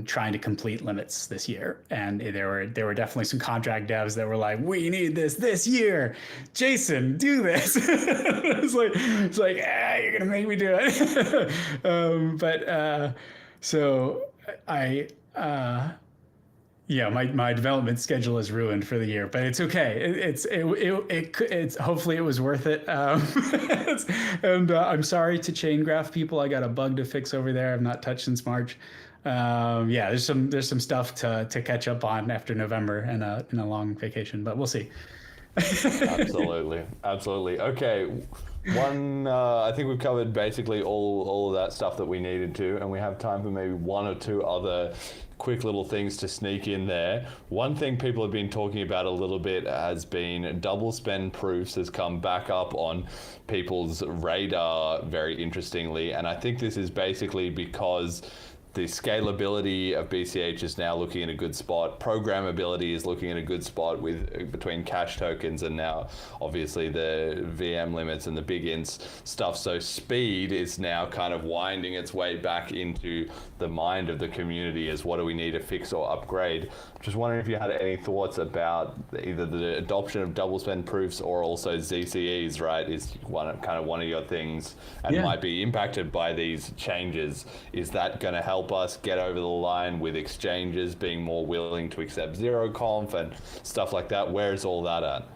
trying to complete limits this year. And there were definitely some contract devs that were like, we need this year. Jason, do this. it's like, you're going to make me do it. So my development schedule is ruined for the year, but it's okay. It's hopefully it was worth it. And I'm sorry to chain graph people. I got a bug to fix over there. I've not touched since March. There's some stuff to catch up on after November and a long vacation, but we'll see. Absolutely. Okay, I think we've covered basically all of that stuff that we needed to, and we have time for maybe one or two other quick little things to sneak in there. One thing people have been talking about a little bit has been double spend proofs has come back up on people's radar very interestingly, and I think this is basically because the scalability of BCH is now looking in a good spot. Programmability is looking in a good spot between cash tokens and now obviously the VM limits and the BigInts stuff. So speed is now kind of winding its way back into the mind of the community as what do we need to fix or upgrade. Just wondering if you had any thoughts about either the adoption of double spend proofs or also ZCEs, right? Is one of your things and might be impacted by these changes. Is that going to help us get over the line with exchanges being more willing to accept Zero-conf and stuff like that? Where's all that at?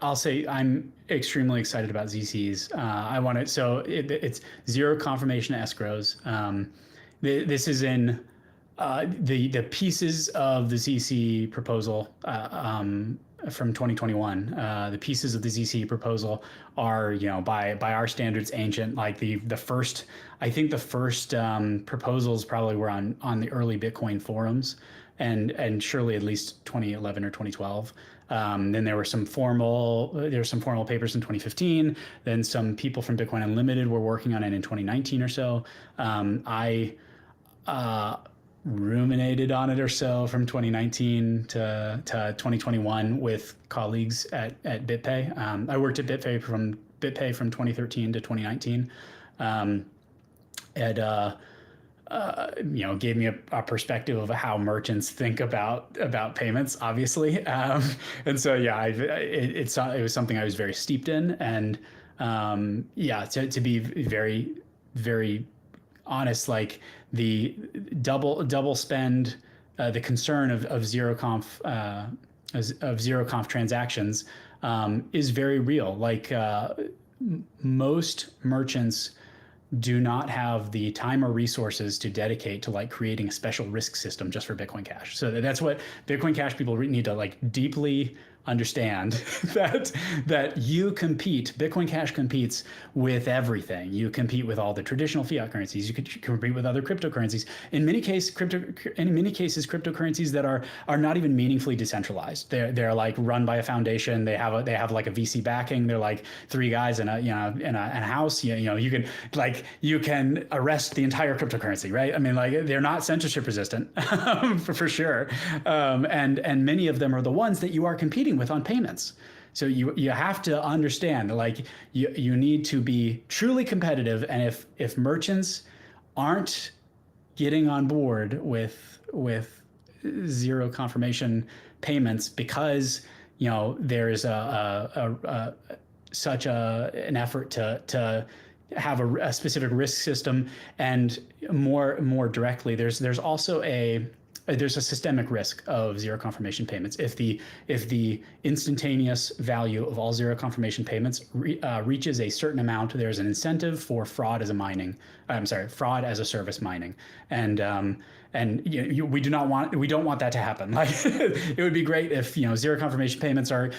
I'll say I'm extremely excited about ZCs. It's zero confirmation escrows. This is in the pieces of the ZC proposal from 2021. The pieces of the ZC proposal are, by our standards, ancient. Like the first proposals probably were on the early Bitcoin forums, and surely at least 2011 or 2012. Then there were some formal papers in 2015. Then some people from Bitcoin Unlimited were working on it in 2019 or so. I ruminated on it or so from 2019 to 2021 with colleagues at BitPay. I worked at BitPay from 2013 to 2019. Gave me a perspective of how merchants think about payments, obviously. And so, it was something I was very steeped in. And to be very, very honest, like the double spend, the concern of Zero-conf, transactions is very real. Like most merchants do not have the time or resources to dedicate to like creating a special risk system just for Bitcoin Cash. So that's what Bitcoin Cash people need to like deeply understand, that Bitcoin Cash competes with everything. You compete with all the traditional fiat currencies. You could compete with other cryptocurrencies. In many cases, cryptocurrencies that are not even meaningfully decentralized. They're like run by a foundation. They have like a VC backing. They're like three guys in a house. You can arrest the entire cryptocurrency, right? I mean, like they're not censorship resistant for sure. And many of them are the ones that you are competing with on payments. So you have to understand, like you need to be truly competitive, and if merchants aren't getting on board with zero confirmation payments because there's such an effort to have a specific risk system, and more directly, there's also there's a systemic risk of zero confirmation payments. If the instantaneous value of all zero confirmation payments reaches a certain amount, there's an incentive for fraud as a service mining, and we don't want that to happen. Like it would be great if zero confirmation payments are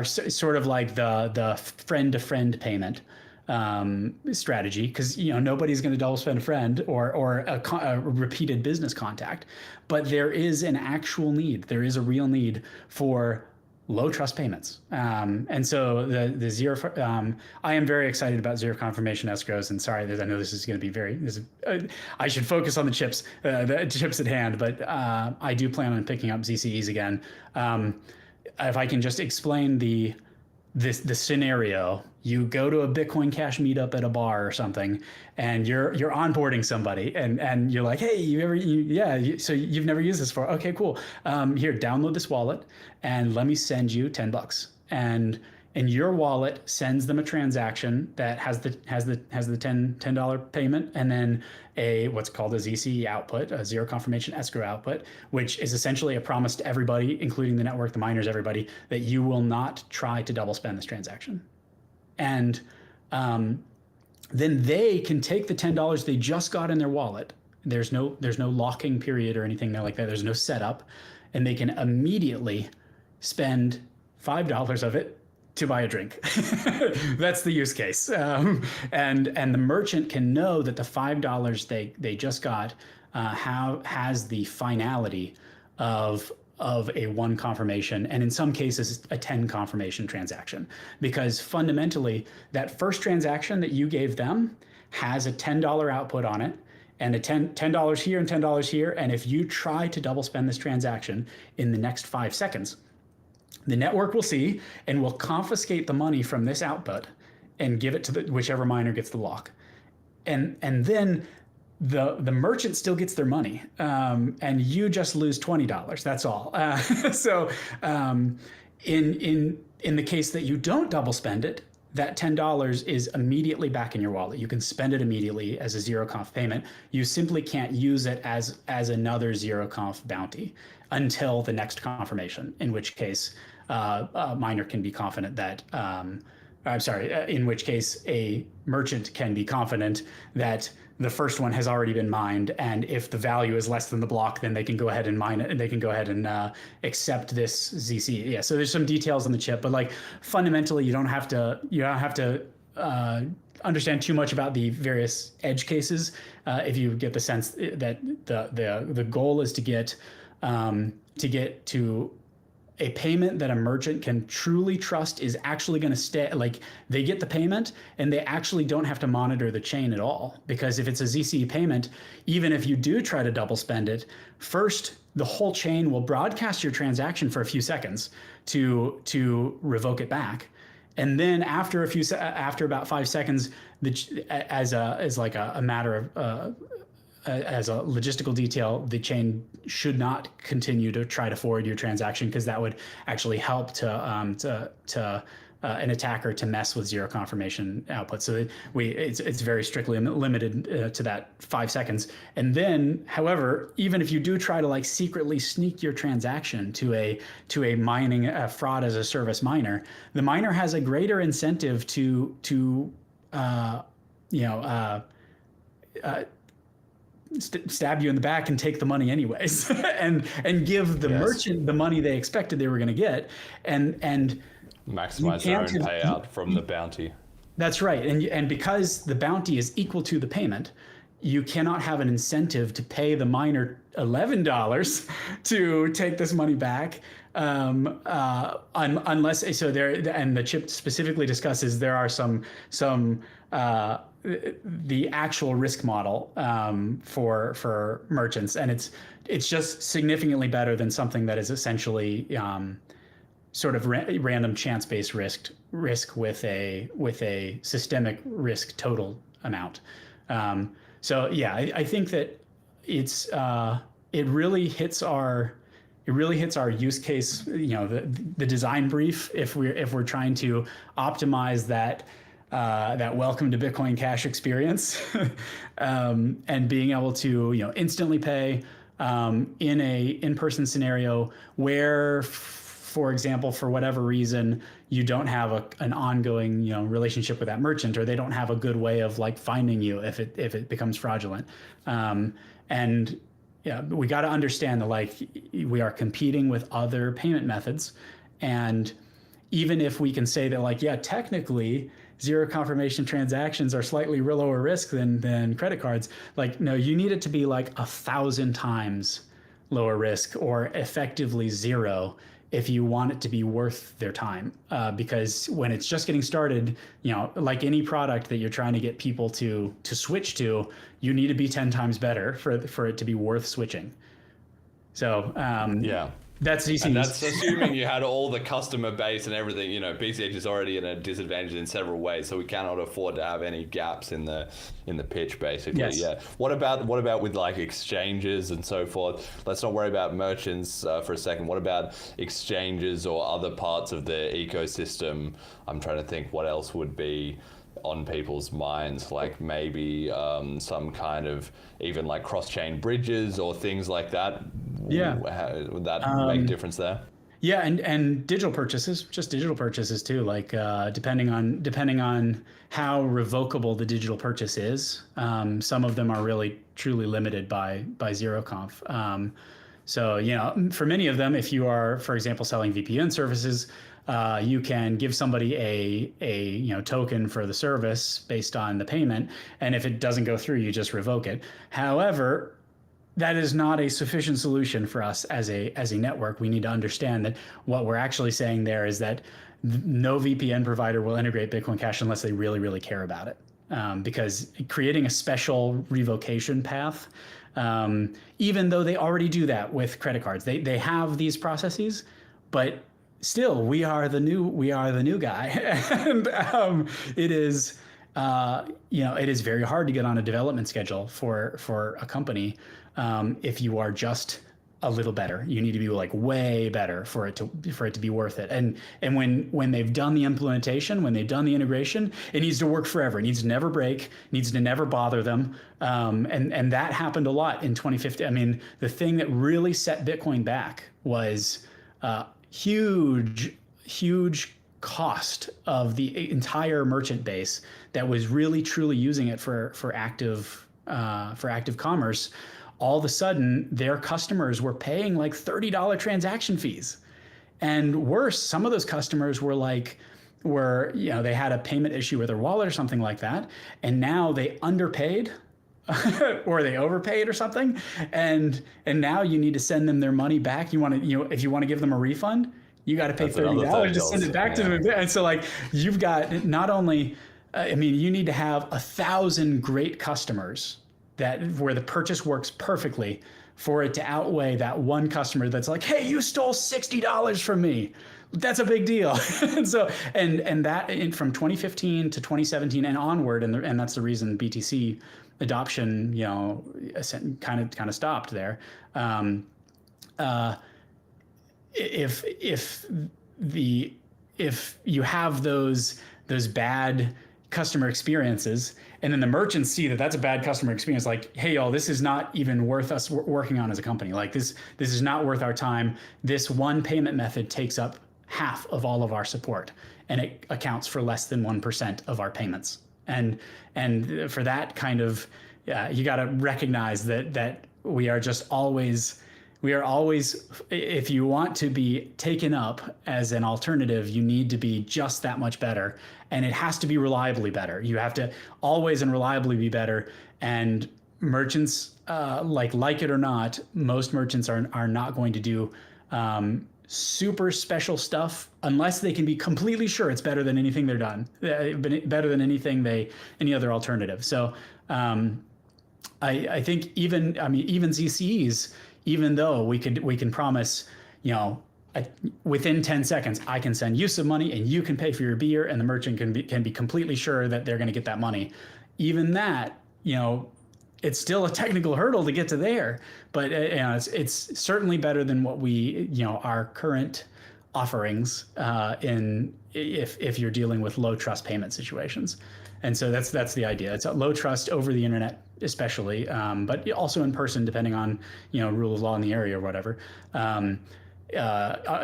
sort of like the friend to friend payment strategy, because nobody's going to double spend a friend or a repeated business contact, but there is an actual need. There is a real need for low trust payments, and so the zero. I am very excited about zero confirmation escrows. And sorry, I know this is going to be I should focus on the chips at hand, but I do plan on picking up ZCEs again. If I can just explain the scenario. You go to a Bitcoin Cash meetup at a bar or something, and you're onboarding somebody, and you're like, hey, so you've never used this before? Okay, cool. Here, download this wallet, and let me send you $10. And your wallet sends them a transaction that has the $10 payment, and then what's called a ZCE output, a zero confirmation escrow output, which is essentially a promise to everybody, including the network, the miners, everybody, that you will not try to double spend this transaction. And then they can take the $10 they just got in their wallet. There's no locking period or anything like that. There's no setup, and they can immediately spend $5 of it to buy a drink. That's the use case. And the merchant can know that the $5 they just got has the finality of a 1 confirmation, and in some cases a 10 confirmation transaction, because fundamentally that first transaction that you gave them has a $10 output on it, and a $10 here and $10 here. And if you try to double spend this transaction in the next 5 seconds, the network will see and will confiscate the money from this output and give it to whichever miner gets the lock. And then the merchant still gets their money, and you just lose $20. That's all. So in the case that you don't double spend it, that $10 is immediately back in your wallet. You can spend it immediately as a Zero-conf payment. You simply can't use it as another Zero-conf bounty until the next confirmation, in which case a miner can be confident that, in which case a merchant can be confident that the first one has already been mined, and if the value is less than the block, then they can go ahead and mine it, and they can go ahead and accept this ZC. Yeah, so there's some details on the chip, but like fundamentally, you don't have to understand too much about the various edge cases if you get the sense that the goal is to get to a payment that a merchant can truly trust is actually going to stay. Like, they get the payment and they actually don't have to monitor the chain at all, because if it's a ZC payment, even if you do try to double spend it, first the whole chain will broadcast your transaction for a few seconds to revoke it back. And then after about 5 seconds, as a matter of as a logistical detail, the chain should not continue to try to forward your transaction, because that would actually help to an attacker to mess with zero confirmation output. So it's very strictly limited to that 5 seconds. And then, however, even if you do try to like secretly sneak your transaction to a mining fraud as a service miner, the miner has a greater incentive to stab you in the back and take the money anyways, and give the merchant the money they expected they were going to get, and maximize their own payout from the bounty. That's right, and because the bounty is equal to the payment, you cannot have an incentive to pay the miner $11 to take this money back, unless and the chip specifically discusses there are some the actual risk model for merchants, and it's just significantly better than something that is essentially sort of random chance-based risk with a systemic risk total amount. So yeah, I think that it really hits our use case, the design brief, if we're trying to optimize that welcome to Bitcoin Cash experience, and being able to instantly pay in a in-person scenario where, for example, for whatever reason, you don't have an ongoing relationship with that merchant, or they don't have a good way of like finding you if it becomes fraudulent. And yeah, we got to understand that like we are competing with other payment methods, and even if we can say that like, yeah, technically zero confirmation transactions are slightly lower risk than credit cards, like, no, you need it to be like 1,000 times lower risk, or effectively zero, if you want it to be worth their time. Because when it's just getting started, like any product that you're trying to get people to switch to, you need to be 10 times better for it to be worth switching. So yeah. That's easy. And that's assuming you had all the customer base and everything. BCH is already in a disadvantage in several ways, so we cannot afford to have any gaps in the pitch, basically. Yes. Yeah. What about with like exchanges and so forth? Let's not worry about merchants for a second. What about exchanges or other parts of the ecosystem? I'm trying to think what else would be on people's minds, like maybe some kind of even like cross-chain bridges or things like that. Yeah. Would that make a difference there? Yeah, and digital purchases too. Like depending on how revocable the digital purchase is, some of them are really truly limited by Zero-conf. So, for many of them, if you are, for example, selling VPN services, you can give somebody a token for the service based on the payment, and if it doesn't go through, you just revoke it. However, that is not a sufficient solution for us as a network. We need to understand that what we're actually saying there is that no VPN provider will integrate Bitcoin Cash unless they really, really care about it. Because creating a special revocation path, even though they already do that with credit cards, they have these processes, but still, we are the new guy, and it is very hard to get on a development schedule for a company if you are just a little better. You need to be like way better for it to be worth it. And when they've done the implementation, when they've done the integration, it needs to work forever. It needs to never break, needs to never bother them. And that happened a lot in 2015. I mean, the thing that really set Bitcoin back was huge cost of the entire merchant base that was really truly using it for active commerce. All of a sudden, their customers were paying like $30 transaction fees. And worse, some of those customers they had a payment issue with their wallet or something like that. And now they underpaid or they overpaid or something. And now you need to send them their money back. If you want to give them a refund, you got to pay $30 to send it back to them. And so you've got not only, you need to have 1,000 great customers where the purchase works perfectly for it to outweigh that one customer that's like, hey, you stole $60 from me. That's a big deal. And so, and that from 2015 to 2017 and onward, and that's the reason BTC adoption, kind of stopped there. If you have those bad customer experiences, and then the merchants see that that's a bad customer experience, like, hey, y'all, this is not even worth us working on as a company. Like this is not worth our time. This one payment method takes up half of all of our support, and it accounts for less than 1% of our payments. And for that kind of, you got to recognize that we are always, if you want to be taken up as an alternative, you need to be just that much better. And it has to be reliably better. You have to always and reliably be better. And merchants, like it or not, most merchants are not going to do super special stuff unless they can be completely sure it's better than anything they're done, better than any other alternative. So I think even ZCEs, even though we can promise, within 10 seconds, I can send you some money and you can pay for your beer, and the merchant can be completely sure that they're going to get that money. Even that, it's still a technical hurdle to get to there, but it's certainly better than what our current offerings if you're dealing with low trust payment situations. And so that's the idea. It's a low trust over the internet, especially, but also in person, depending on rule of law in the area or whatever.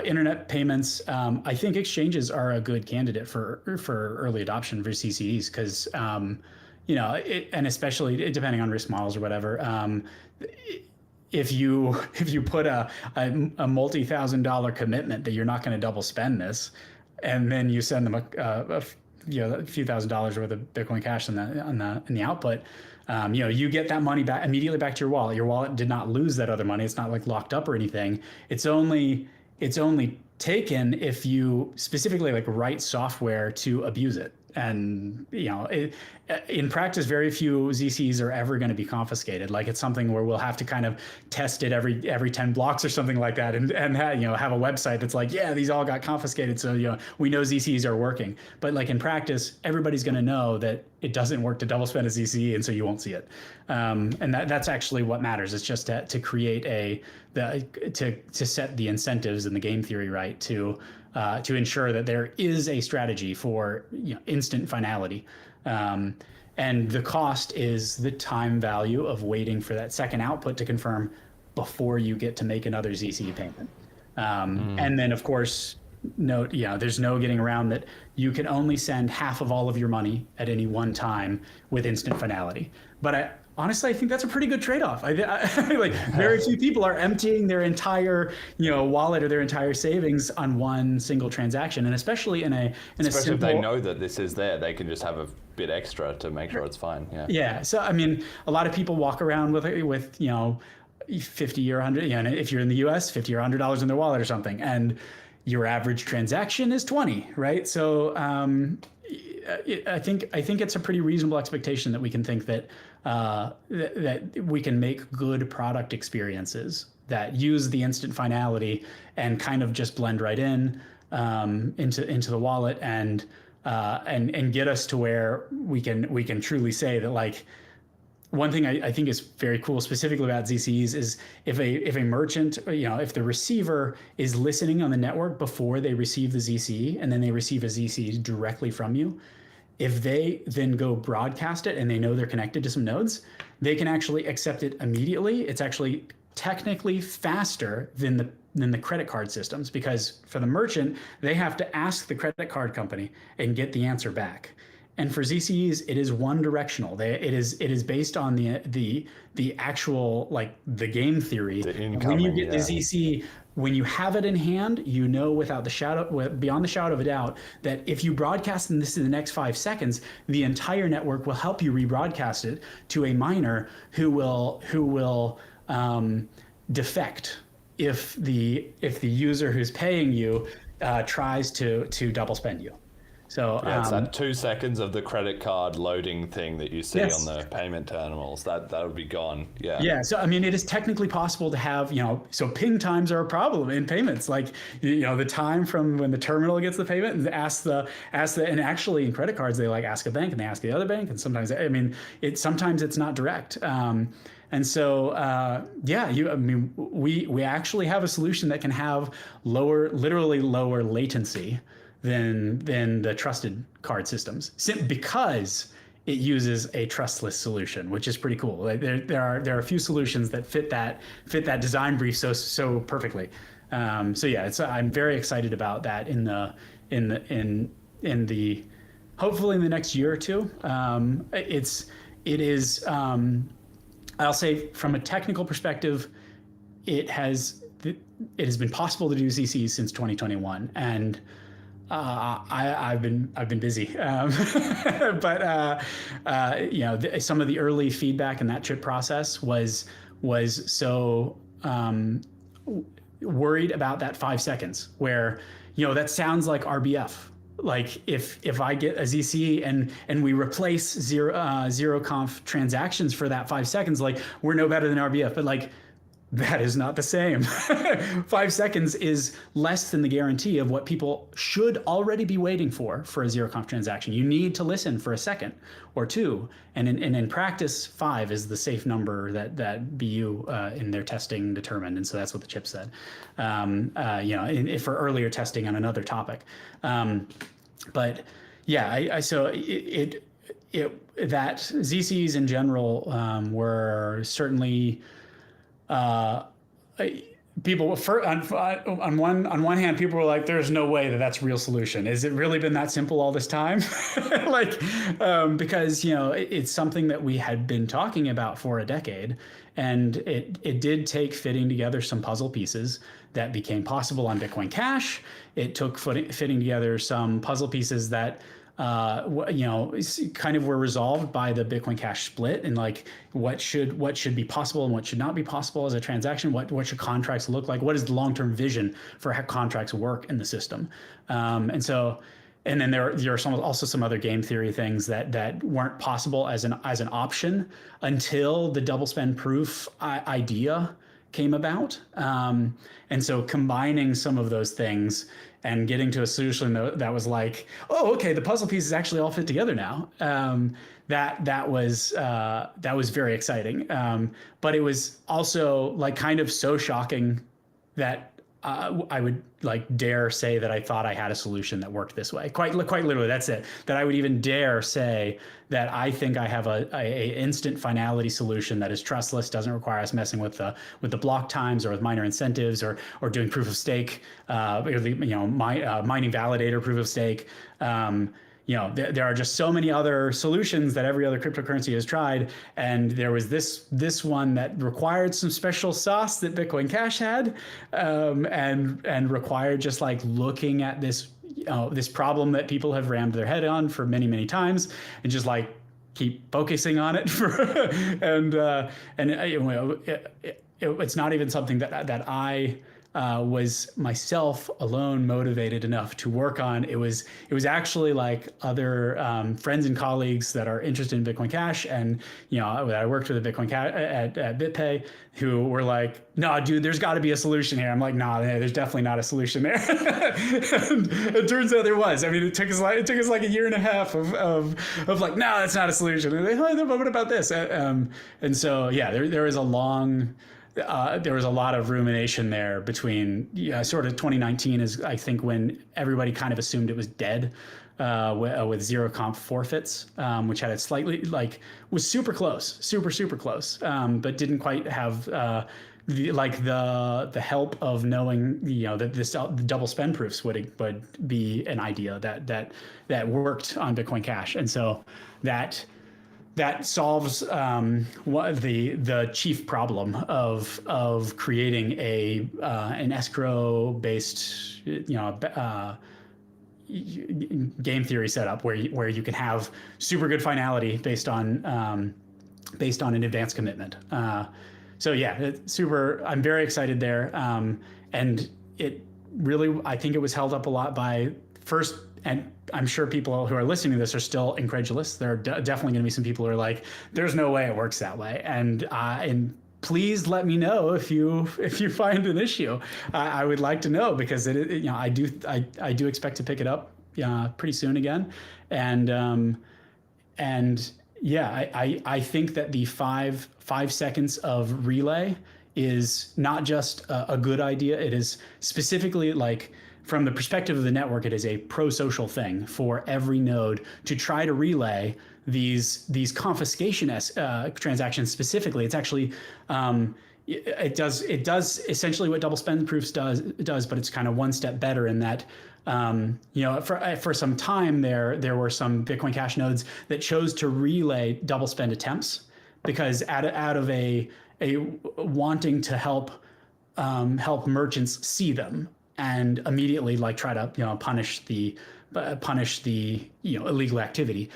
Internet payments, I think exchanges are a good candidate for early adoption for CCEs because, and especially depending on risk models or whatever. If you put a multi-$1,000 commitment that you're not going to double spend this, and then you send them a few $1,000s worth of Bitcoin Cash in the output, you get that money back immediately back to your wallet. Your wallet did not lose that other money. It's not like locked up or anything. It's only taken if you specifically write software to abuse it. And in practice, very few ZCs are ever going to be confiscated. Like it's something where we'll have to kind of test it every 10 blocks or something like that, and have a website that's like, yeah, these all got confiscated, so we know ZCs are working. But in practice, everybody's going to know that it doesn't work to double spend a ZC, and so you won't see it. And that's actually what matters. It's just to create to set the incentives and the game theory right to ensure that there is a strategy for instant finality. And the cost is the time value of waiting for that second output to confirm before you get to make another ZC payment. And then, of course, note, there's no getting around that you can only send half of all of your money at any one time with instant finality. But honestly, I think that's a pretty good trade-off. Like very few people are emptying their entire, wallet or their entire savings on one single transaction, and especially especially if they know that this is there, they can just have a bit extra to make sure it's fine. Yeah. Yeah. So I mean, a lot of people walk around with 50 or 100. And if you're in the U.S., $50 or $100 in their wallet or something, and your average transaction is 20, right? So I think it's a pretty reasonable expectation that we can think that that we can make good product experiences that use the instant finality and kind of just blend right in into the wallet and get us to where we can truly say that, like, one thing I think is very cool specifically about ZCEs is if a merchant, if the receiver is listening on the network before they receive the ZCE and then they receive a ZCE directly from you, if they then go broadcast it and they know they're connected to some nodes, they can actually accept it immediately. It's actually technically faster than the credit card systems, because for the merchant, they have to ask the credit card company and get the answer back. And for ZCEs, it is one directional. It is based on the actual, like, the game theory. When you get the ZCE, when you have it in hand, without beyond the shadow of a doubt, that if you broadcast this in the next 5 seconds, the entire network will help you rebroadcast it to a miner who will defect if the user who's paying you tries to double spend you. So it's that 2 seconds of the credit card loading thing that you see yes. on the payment terminals that would be gone. Yeah. Yeah. So I mean, it is technically possible to have, so ping times are a problem in payments. Like, the time from when the terminal gets the payment and and actually in credit cards, they ask a bank and they ask the other bank, and sometimes sometimes it's not direct. And so, we actually have a solution that can have literally lower latency than the trusted card systems, because it uses a trustless solution, which is pretty cool. Like, there are a few solutions that fit that design brief so perfectly. I'm very excited about that in the hopefully in the next year or two. It is. I'll say from a technical perspective, it has been possible to do ZCs since 2021, and I've been busy, but some of the early feedback in that chip process was so worried about that 5 seconds, where that sounds like RBF. Like, if I get a ZCE and we replace Zero-conf transactions for that 5 seconds, like, we're no better than RBF, but like, that is not the same. 5 seconds is less than the guarantee of what people should already be waiting for a Zero-conf transaction. You need to listen for a second or two. And in practice, 5 is the safe number that BU in their testing determined. And so that's what the chip said, for earlier testing on another topic. But yeah, that ZCs in general were certainly, people on one hand, people were like, "There's no way that's a real solution. Has it really been that simple all this time?" Because it's something that we had been talking about for a decade, and it did take fitting together some puzzle pieces that became possible on Bitcoin Cash. It took fitting together some puzzle pieces that kind of were resolved by the Bitcoin Cash split, and like what should be possible and what should not be possible as a transaction. What should contracts look like? What is the long-term vision for how contracts work in the system? And then there are also some other game theory things that weren't possible as an option until the double spend proof idea came about. And so combining some of those things and getting to a solution that was like, oh, okay, the puzzle pieces actually all fit together now. That was very exciting. But it was also like kind of so shocking that I would like dare say that I thought I had a solution that worked this way. Quite literally, that's it. That I would even dare say that I think I have a instant finality solution that is trustless, doesn't require us messing with the block times or with miner incentives or doing proof of stake, mining validator proof of stake. there are just so many other solutions that every other cryptocurrency has tried, and there was this one that required some special sauce that Bitcoin Cash had, and required just like looking at this this problem that people have rammed their head on for many times, and just like keep focusing on it it's not even something that I was myself alone motivated enough to work on. It was actually like other friends and colleagues that are interested in Bitcoin Cash, and I worked with a Bitcoin Cash at BitPay, who were like, "No, dude, there's got to be a solution here." I'm like, "Nah, there's definitely not a solution there." And it turns out there was. I mean, it took us like a year and a half of like, "No, that's not a solution." And what about this? And so there was a long. There was a lot of rumination there between sort of 2019 is, I think, when everybody kind of assumed it was dead with Zero-conf forfeits, which had it slightly was super close, super close, but didn't quite have the help of knowing that this the double spend proofs would be an idea that worked on Bitcoin Cash, and so that solves the chief problem of creating an escrow based game theory setup where you can have super good finality based on an advanced commitment. So yeah, it's super. I'm very excited there, and it really, I think it was held up a lot by first. And I'm sure people who are listening to this are still incredulous. There are definitely going to be some people who are like, "There's no way it works that way." And please let me know if you find an issue. I would like to know, because I do expect to pick it up pretty soon again. And yeah, I think that the five seconds of relay is not just a good idea. It is specifically like, from the perspective of the network, it is a pro-social thing for every node to try to relay these confiscation transactions specifically. It's actually it does essentially what double spend proofs does, but it's kind of one step better in that for some time there were some Bitcoin Cash nodes that chose to relay double spend attempts because out of a wanting to help merchants see them and immediately try to punish the illegal activity.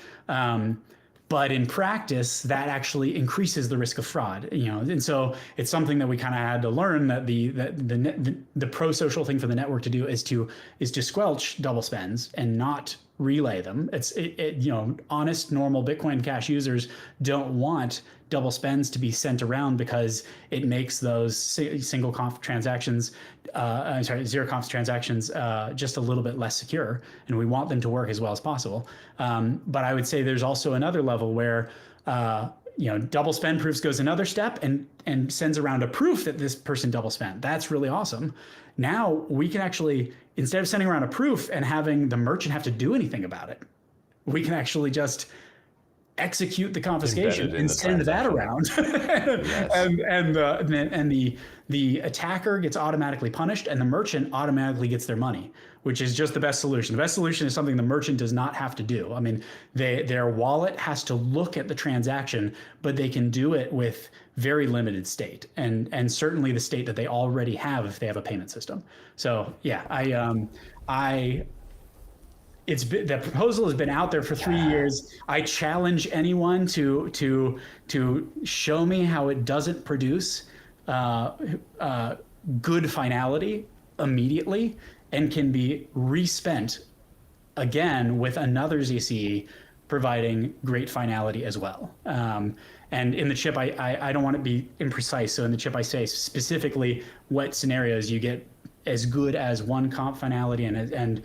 But in practice, that actually increases the risk of fraud. And so it's something that we kind of had to learn, that the pro-social thing for the network to do is to squelch double spends and not relay them. Honest, normal Bitcoin Cash users don't want double spends to be sent around because it makes those Zero-conf transactions just a little bit less secure, and we want them to work as well as possible. But I would say there's also another level where double spend proofs goes another step and sends around a proof that this person double spent. That's really awesome. Now we can actually, instead of sending around a proof and having the merchant have to do anything about it, we can actually just execute the confiscation and send that around. and the attacker gets automatically punished and the merchant automatically gets their money, which is just the best solution. The best solution is something the merchant does not have to do. I mean, their wallet has to look at the transaction, but they can do it with very limited state, and certainly the state that they already have if they have a payment system. So yeah, the proposal has been out there for 3 years. I challenge anyone to show me how it doesn't produce good finality immediately and can be respent again with another ZCE providing great finality as well. And in the chip, I don't want to be imprecise. So in the chip, I say specifically what scenarios you get as good as one comp finality, and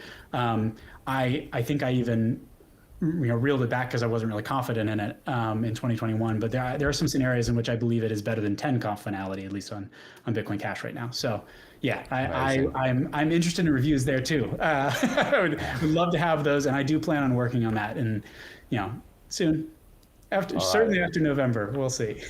I think I even reeled it back because I wasn't really confident in it in 2021. But there are some scenarios in which I believe it is better than 10 comp finality, at least on Bitcoin Cash right now. So yeah, I'm interested in reviews there too. I would love to have those, and I do plan on working on that, and soon. Certainly after November, we'll see.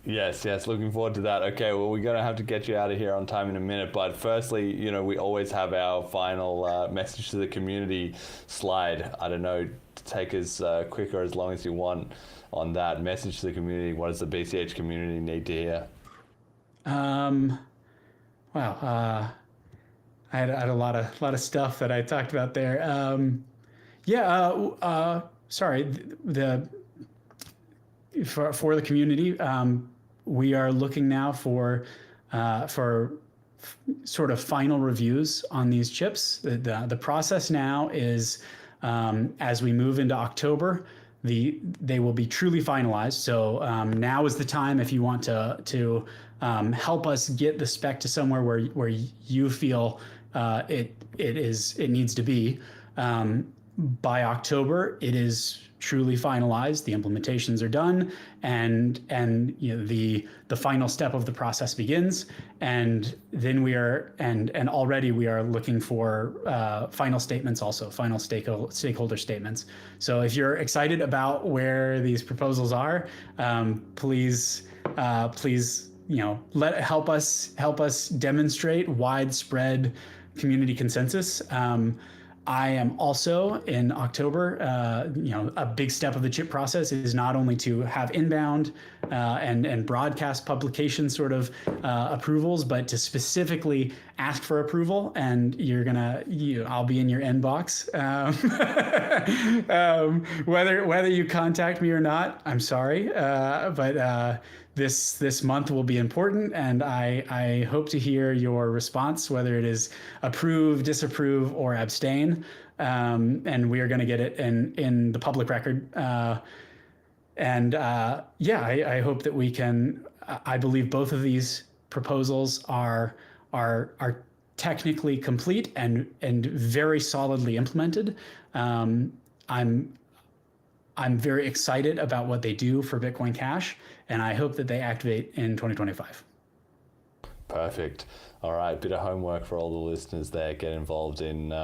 Yes, looking forward to that. Okay, well, we're going to have to get you out of here on time in a minute, but firstly, we always have our final message to the community slide. I don't know, take as quick or as long as you want on that. Message to the community. What does the BCH community need to hear? Wow. I had a lot of stuff that I talked about there. Sorry. For the community, we are looking now for sort of final reviews on these chips. The process now is, as we move into October, they will be truly finalized. So now is the time if you want to help us get the spec to somewhere where you feel it needs to be. By October, it is truly finalized. The implementations are done, and the final step of the process begins. And then we are already we are looking for final statements, also final stakeholder statements. So if you're excited about where these proposals are, please help us demonstrate widespread community consensus. I am also in October, a big step of the CHIP process is not only to have inbound and broadcast publication sort of approvals, but to specifically ask for approval. And I'll be in your inbox. Whether you contact me or not, I'm sorry, but this month will be important, and I hope to hear your response, whether it is approve, disapprove, or abstain. And we are going to get it in the public record. I hope that we can. I believe both of these proposals are technically complete and very solidly implemented. I'm very excited about what they do for Bitcoin Cash, and I hope that they activate in 2025. Perfect. All right, bit of homework for all the listeners there. Get involved in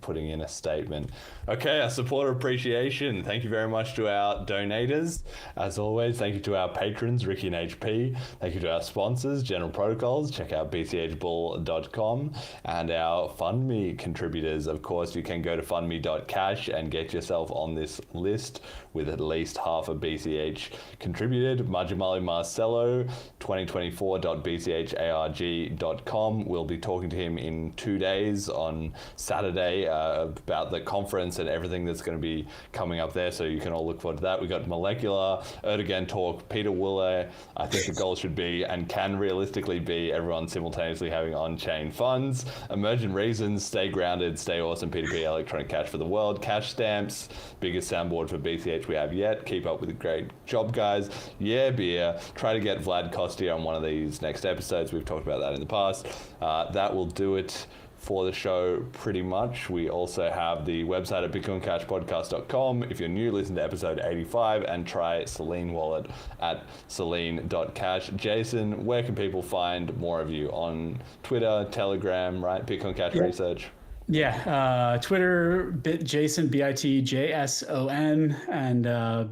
putting in a statement. Okay, our supporter appreciation. Thank you very much to our donators. As always, thank you to our patrons, Ricky and HP. Thank you to our sponsors, General Protocols. Check out bchbull.com. And our FundMe contributors. Of course, you can go to fundme.cash and get yourself on this list with at least half a BCH contributed. Majumali Marcelo, 2024.bcharg.com. We'll be talking to him in 2 days on Saturday about the conference and everything that's going to be coming up there, so you can all look forward to that. We got Molecular, Erdogan Talk, Peter Woolley. I think the goal should be, and can realistically be, everyone simultaneously having on-chain funds. Emergent Reasons, Stay Grounded, Stay Awesome, P2P, Electronic Cash for the World, Cash Stamps, biggest soundboard for BCH we have yet. Keep up with the great job, guys. Yeah, beer. Try to get Vlad Kostia on one of these next episodes. We've talked about that in the past. That will do it for the show pretty much. We also have the website at bitcoincashpodcast.com. If you're new, listen to episode 85 and try Selene Wallet at selene.cash. Jason, where can people find more of you? On Twitter, Telegram, right? Bitcoin Cash Research. Yeah, Twitter, bitjason, bitjson, and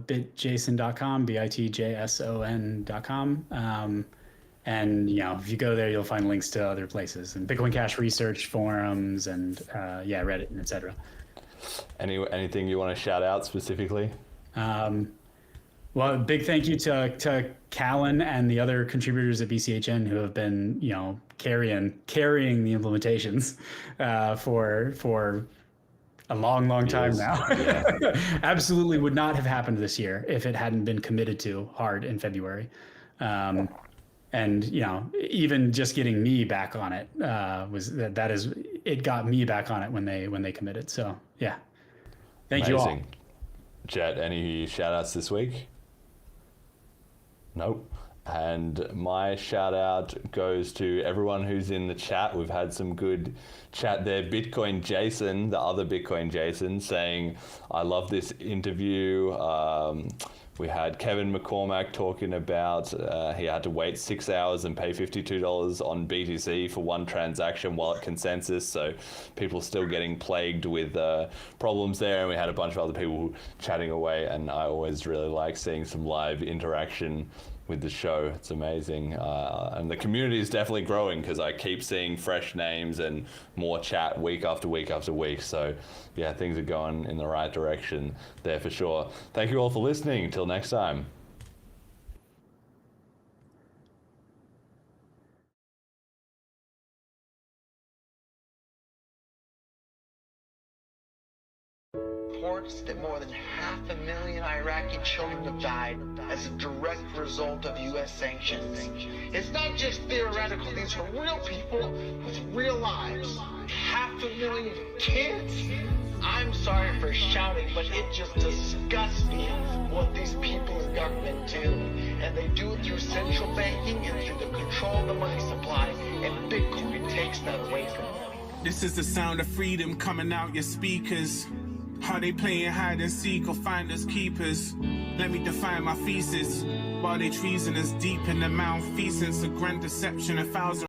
bitjason.com, bitjson.com. And if you go there, you'll find links to other places and Bitcoin Cash Research forums and Reddit and etc. Anything you want to shout out specifically? Well, a big thank you to Callan and the other contributors at BCHN who have been carrying the implementations for a long time now. Yeah. Absolutely would not have happened this year if it hadn't been committed to hard in February. And even just getting me back on it it got me back on it when they committed. So yeah, thank you all. Jet, any shout outs this week? Nope. And my shout out goes to everyone who's in the chat. We've had some good chat there. Bitcoin Jason, the other Bitcoin Jason, saying, I love this interview. We had Kevin McCormack talking about he had to wait 6 hours and pay $52 on BTC for one transaction while at consensus. So people still getting plagued with problems there. And we had a bunch of other people chatting away. And I always really like seeing some live interaction with the show. It's amazing. And the community is definitely growing because I keep seeing fresh names and more chat week after week after week. So yeah, things are going in the right direction there for sure. Thank you all for listening. Till next time. Reports that more than 500,000 Iraqi children have died as a direct result of U.S. sanctions. It's not just theoretical. These are real people with real lives. 500,000 kids? I'm sorry for shouting, but it just disgusts me what these people in government do. And they do it through central banking and through the control of the money supply, and Bitcoin takes that away from them. This is the sound of freedom coming out your speakers. How they playing hide and seek or finders keepers. Let me define my thesis. While they treasonous deep in the malfeasance, a grand deception, 1,000